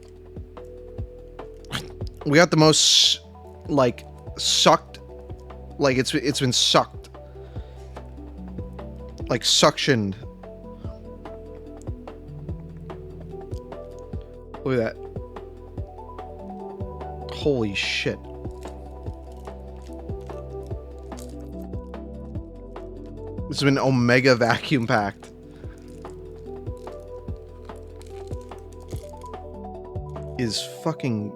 We got the most, like, sucked. Like, it's been sucked. Like, suctioned. Look at that. Holy shit. This has been omega vacuum packed. Is fucking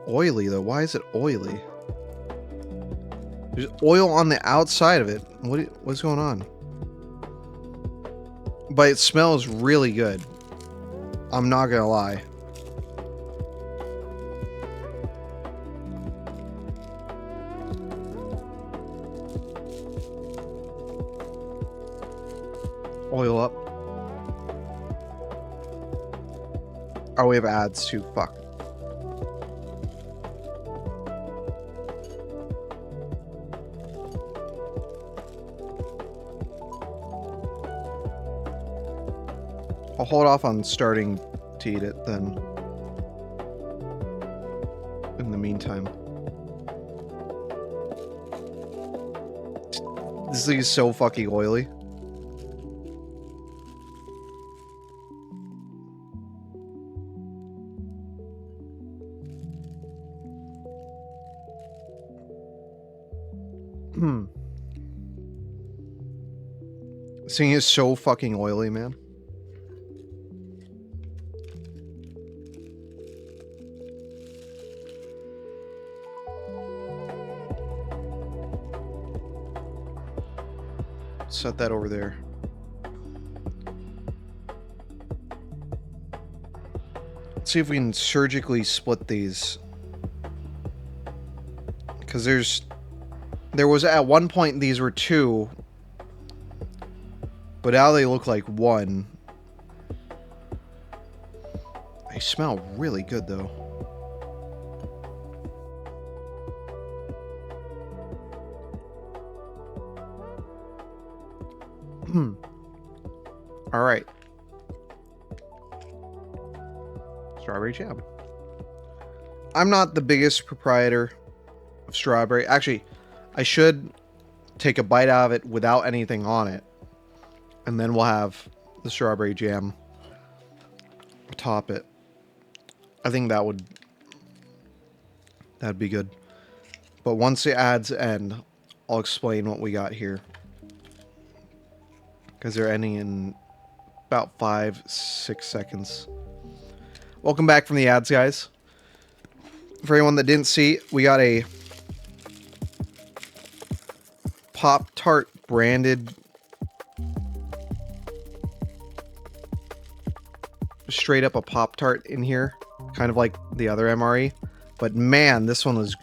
oily though. Why is it oily? There's oil on the outside of it. What's going on? But it smells really good. I'm not gonna lie. oil up. Oh, we have ads too. Fuck. I'll hold off on starting to eat it then. In the meantime. This thing is so fucking oily. This thing is so fucking oily, man. Set that over there. Let's see if we can surgically split these. Because there was at one point these were 2, but now they look like 1. They smell really good though. All right. Strawberry jam. I'm not the biggest proprietor of strawberry. Actually, I should take a bite out of it without anything on it. And then we'll have the strawberry jam atop it. I think that'd be good. But once the ads end, I'll explain what we got here. Because they're ending in about 5-6 seconds. Welcome back from the ads, guys. For anyone that didn't see, we got a Pop-Tart branded straight up a Pop-Tart in here. Kind of like the other MRE. But man, this one was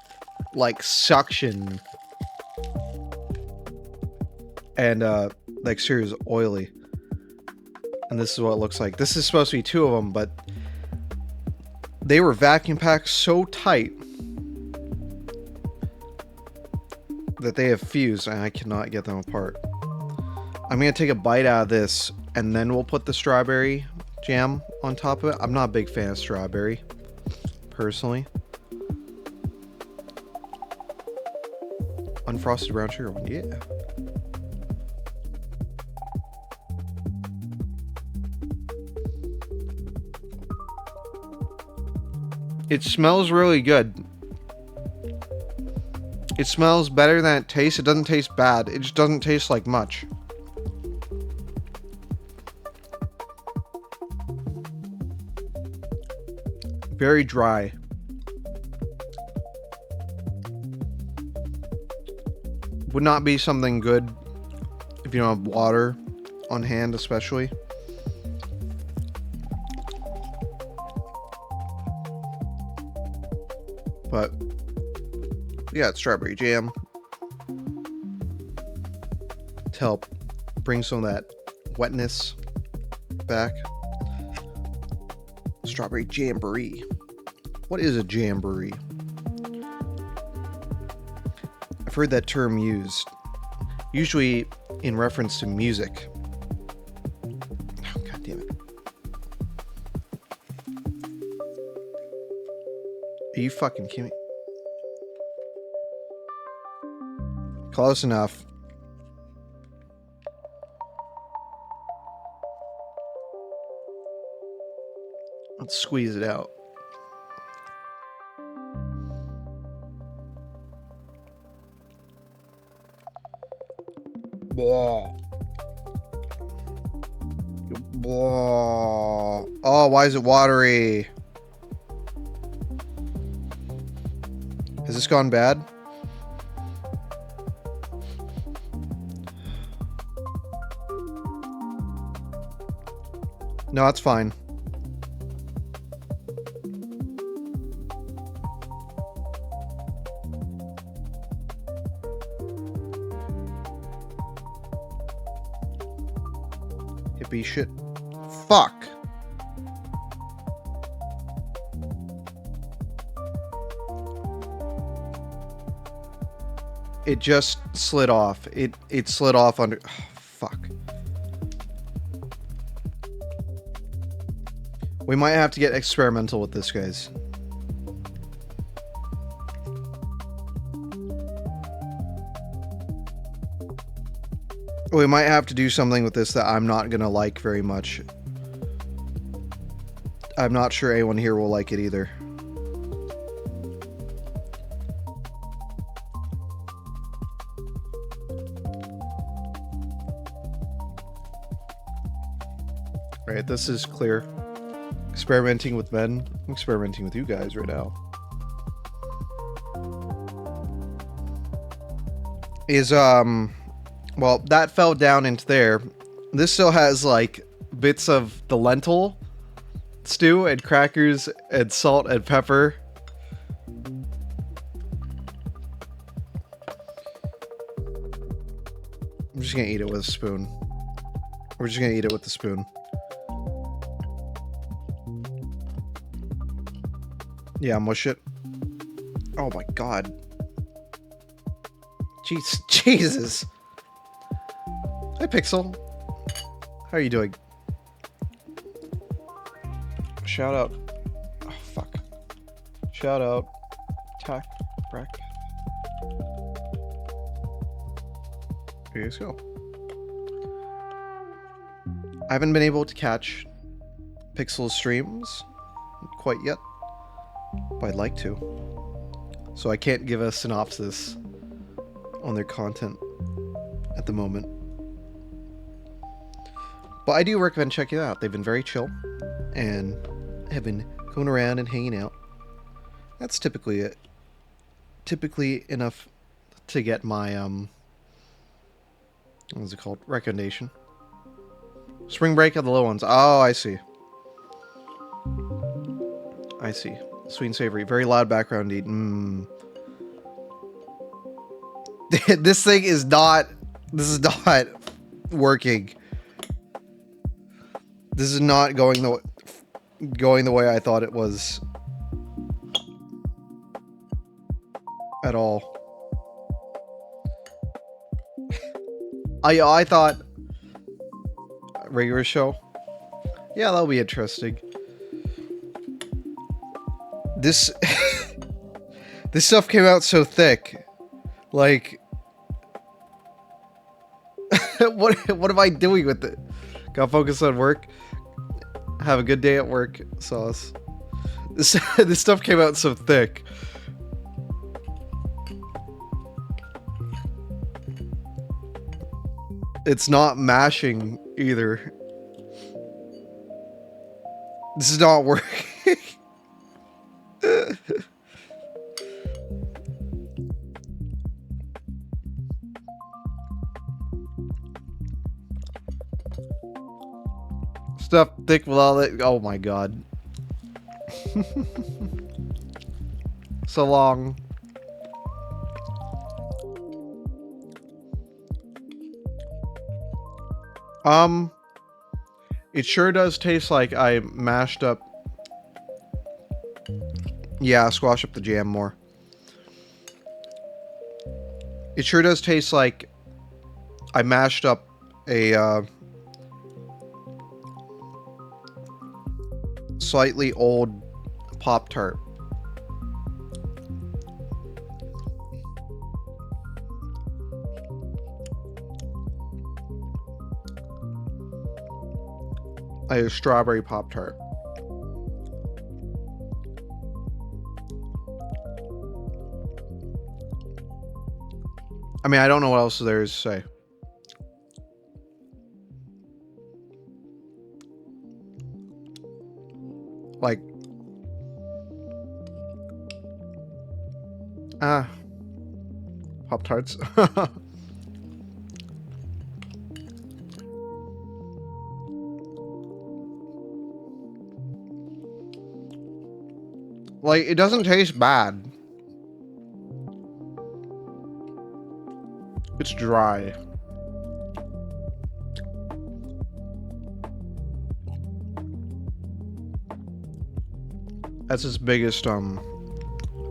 like suction. And the exterior is oily. And this is what it looks like. This is supposed to be 2 of them, but they were vacuum packed so tight that they have fused and I cannot get them apart. I'm going to take a bite out of this and then we'll put the strawberry jam on top of it. I'm not a big fan of strawberry, personally. Unfrosted brown sugar one, yeah. It smells really good. It smells better than it tastes. It doesn't taste bad. It just doesn't taste like much. Very dry. Would not be something good if you don't have water on hand, especially. But yeah, it's strawberry jam to help bring some of that wetness back. Strawberry jamboree. What is a jamboree? I've heard that term used, usually in reference to music. Oh, God damn it. Are you fucking kidding me? Close enough. Let's squeeze it out. Blah. Blah. Oh, why is it watery? Has this gone bad? No, that's fine. Ippy shit. Fuck. It just slid off. It slid off under... Oh, fuck. We might have to get experimental with this, guys. We might have to do something with this that I'm not gonna like very much. I'm not sure anyone here will like it either. Right, this is clear. Experimenting with men. I'm experimenting with you guys right now. Is, well, that fell down into there. This still has, like, bits of the lentil stew and crackers and salt and pepper. I'm just gonna eat it with a spoon. We're just gonna eat it with the spoon. Yeah, mush it. Oh my god. Jeez, Jesus. Hi, Pixel. How are you doing? Shout out. Oh, fuck. Shout out. Tack. Brack. Here you go. I haven't been able to catch Pixel's streams quite yet, but I'd like to. So I can't give a synopsis on their content at the moment. But I do recommend checking it out. They've been very chill and have been going around and hanging out. That's typically it. Typically enough to get my, what's it called? Recommendation. Spring Break of the Little Ones. Oh, I see. I see. Sweet and savory. Very loud background indeed. This thing is not... This is not working. This is not going the way I thought it was. At all. I thought... Regular show? Yeah, that'll be interesting. This... this stuff came out so thick. Like... what am I doing with it? Gotta focus on work. Have a good day at work. Sauce. This stuff came out so thick. It's not mashing either. This is not working. Stuff thick with all that. Oh my god. So long. It sure does taste like I mashed up. Yeah, squash up the jam more. It sure does taste like I mashed up a slightly old Pop-Tart. A strawberry Pop-Tart. I mean, I don't know what else there is to say. Like, Pop-Tarts. Like, it doesn't taste bad. It's dry. That's his biggest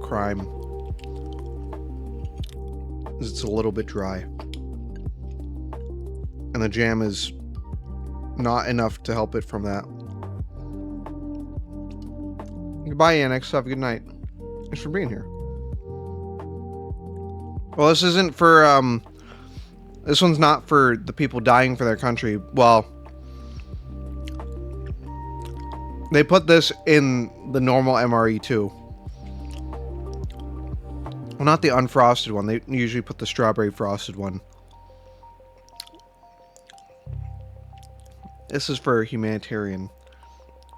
crime. It's a little bit dry. And the jam is not enough to help it from that. Goodbye, Annex. Have a good night. Thanks for being here. Well, this isn't for, this one's not for the people dying for their country. Well, they put this in the normal MRE too. Well, not the unfrosted one. They usually put the strawberry frosted one. This is for humanitarian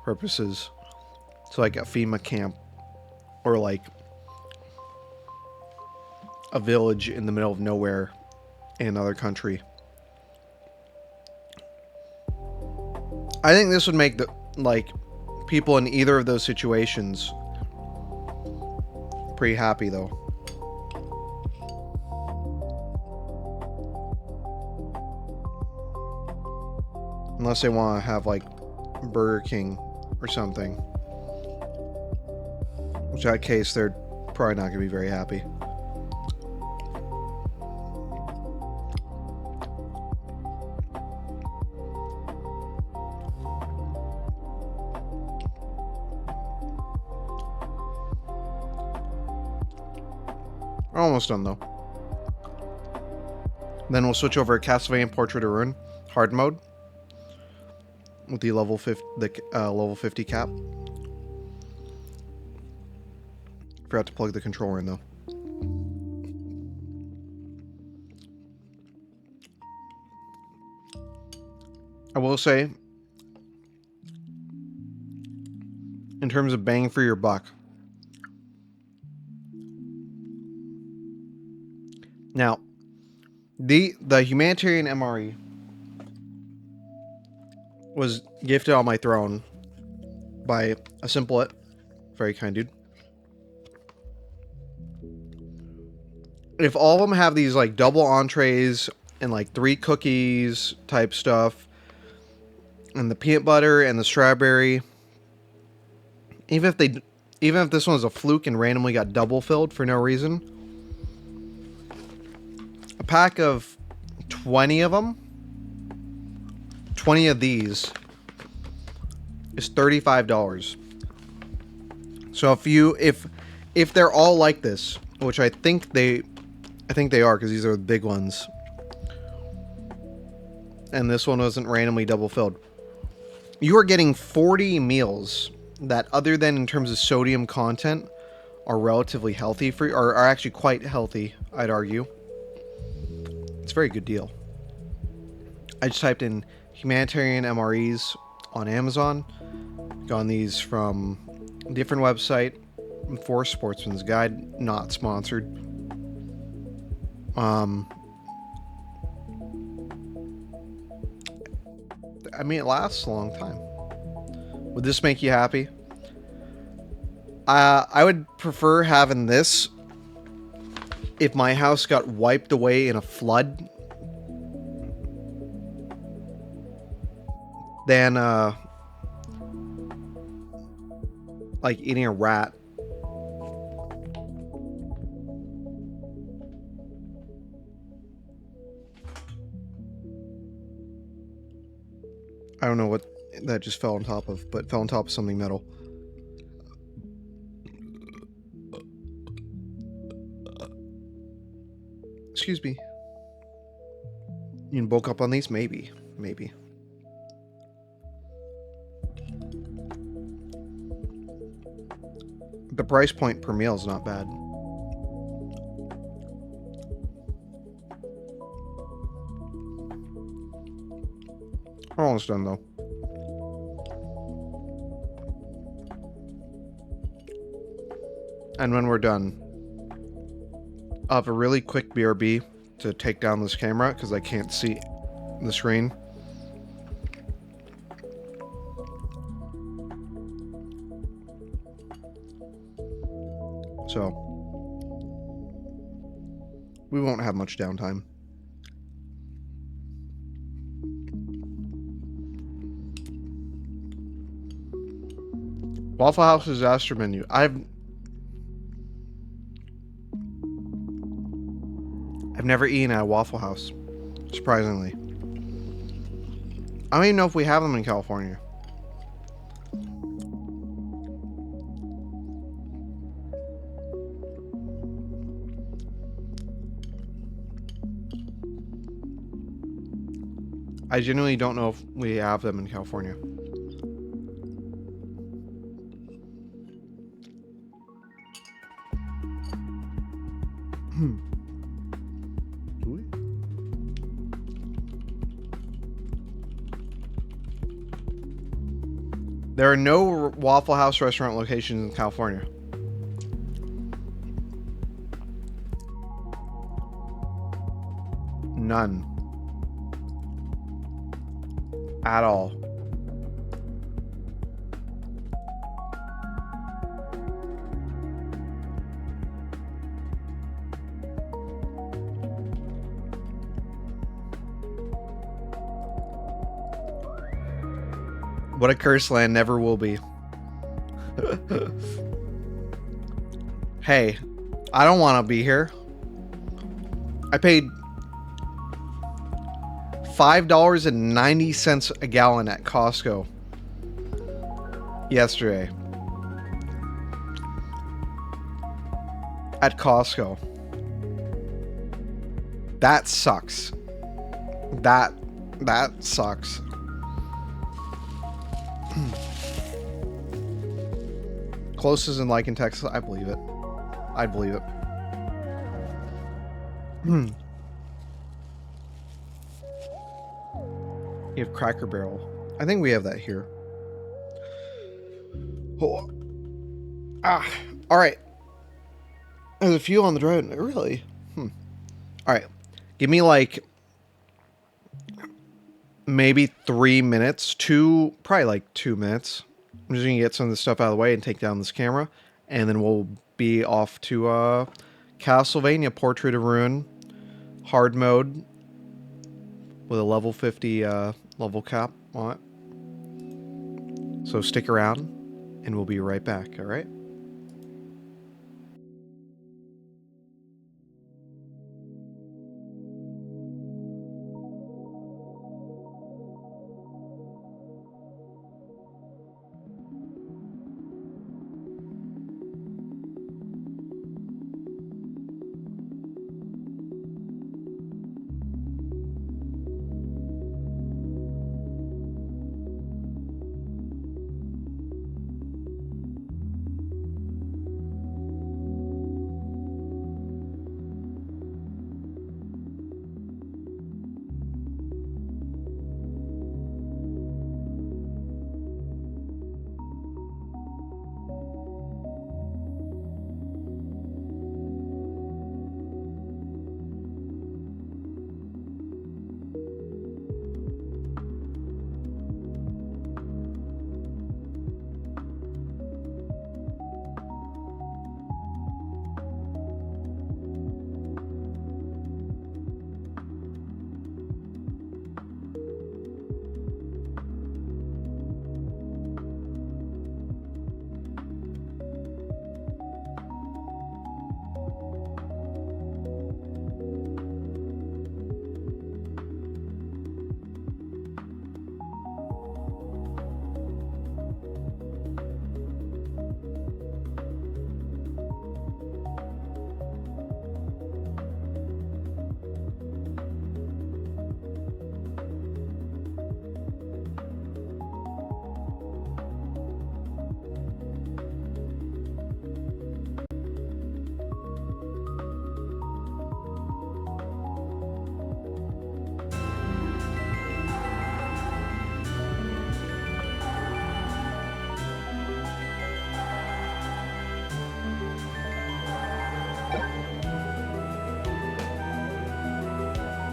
purposes. So like a FEMA camp. Or like a village in the middle of nowhere in another country. I think this would make the people in either of those situations pretty happy though. Unless they want to have like Burger King or something. Which in that case they're probably not going to be very happy. We're almost done though. Then we'll switch over to Castlevania Portrait of Ruin hard mode with the level 50 cap. Forgot to plug the controller in though. I will say, in terms of bang for your buck, now the Humanitarian MRE was gifted on my throne by a simplet, very kind dude. If all of them have these like double entrees and like 3 cookies type stuff, and the peanut butter and the strawberry, even if this one's a fluke and randomly got double filled for no reason, a pack of 20 of them, 20 of these is $35. So if they're all like this, which I think they are, because these are the big ones, and this one wasn't randomly double filled, you are getting 40 meals that, other than in terms of sodium content, are relatively healthy for you, or are actually quite healthy, I'd argue. It's a very good deal. I just typed in Humanitarian MREs on Amazon. Got these from a different website, for Sportsman's Guide, not sponsored. I mean, it lasts a long time. Would this make you happy? I would prefer having this if my house got wiped away in a flood than like eating a rat. I don't know what that just fell on top of, but fell on top of something metal. Excuse me. You can bulk up on these? Maybe. Maybe. The price point per meal is not bad. We're almost done though. And when we're done, I'll have a really quick BRB to take down this camera because I can't see the screen. So, we won't have much downtime. Waffle House disaster menu. I've never eaten at a Waffle House, surprisingly. I don't even know if we have them in California. I genuinely don't know if we have them in California. Do we? There are no Waffle House restaurant locations in California. None. At all. What a cursed land never will be. Hey, I don't want to be here. I paid $5.90 a gallon at Costco yesterday. At Costco. That sucks. That sucks. Closest in like in Texas, I believe it. I'd believe it. You have Cracker Barrel. I think we have that here. Oh. All right. There's a few on the drive. Really? All right. Give me like maybe 3 minutes. Probably like 2 minutes. I'm just gonna get some of this stuff out of the way and take down this camera, and then we'll be off to Castlevania Portrait of Ruin hard mode with a level 50 level cap on it. So stick around, and we'll be right back. All right.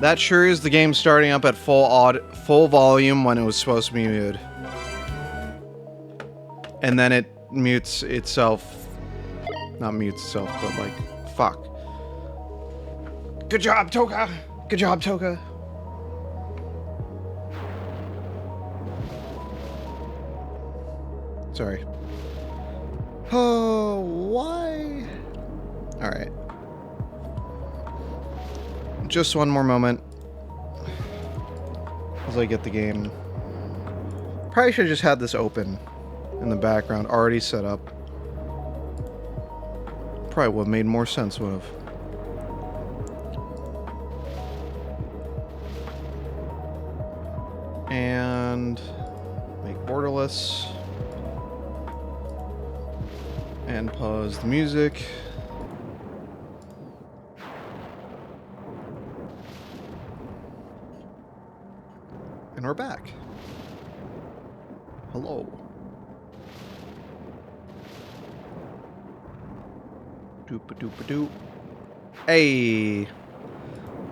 That sure is the game starting up at full volume when it was supposed to be muted. And then it mutes itself. Not mutes itself, but like, fuck. Good job, Toka! Good job, Toka! Sorry. Oh, why? Alright. Just one more moment. As I get the game. Probably should have just had this open in the background, already set up. Probably would have made more sense, would have. And make borderless. And pause the music. And we're back. Hello. Doop-a-doop-a-doop. Hey!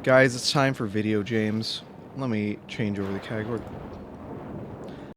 Guys, it's time for video games. Let me change over the category.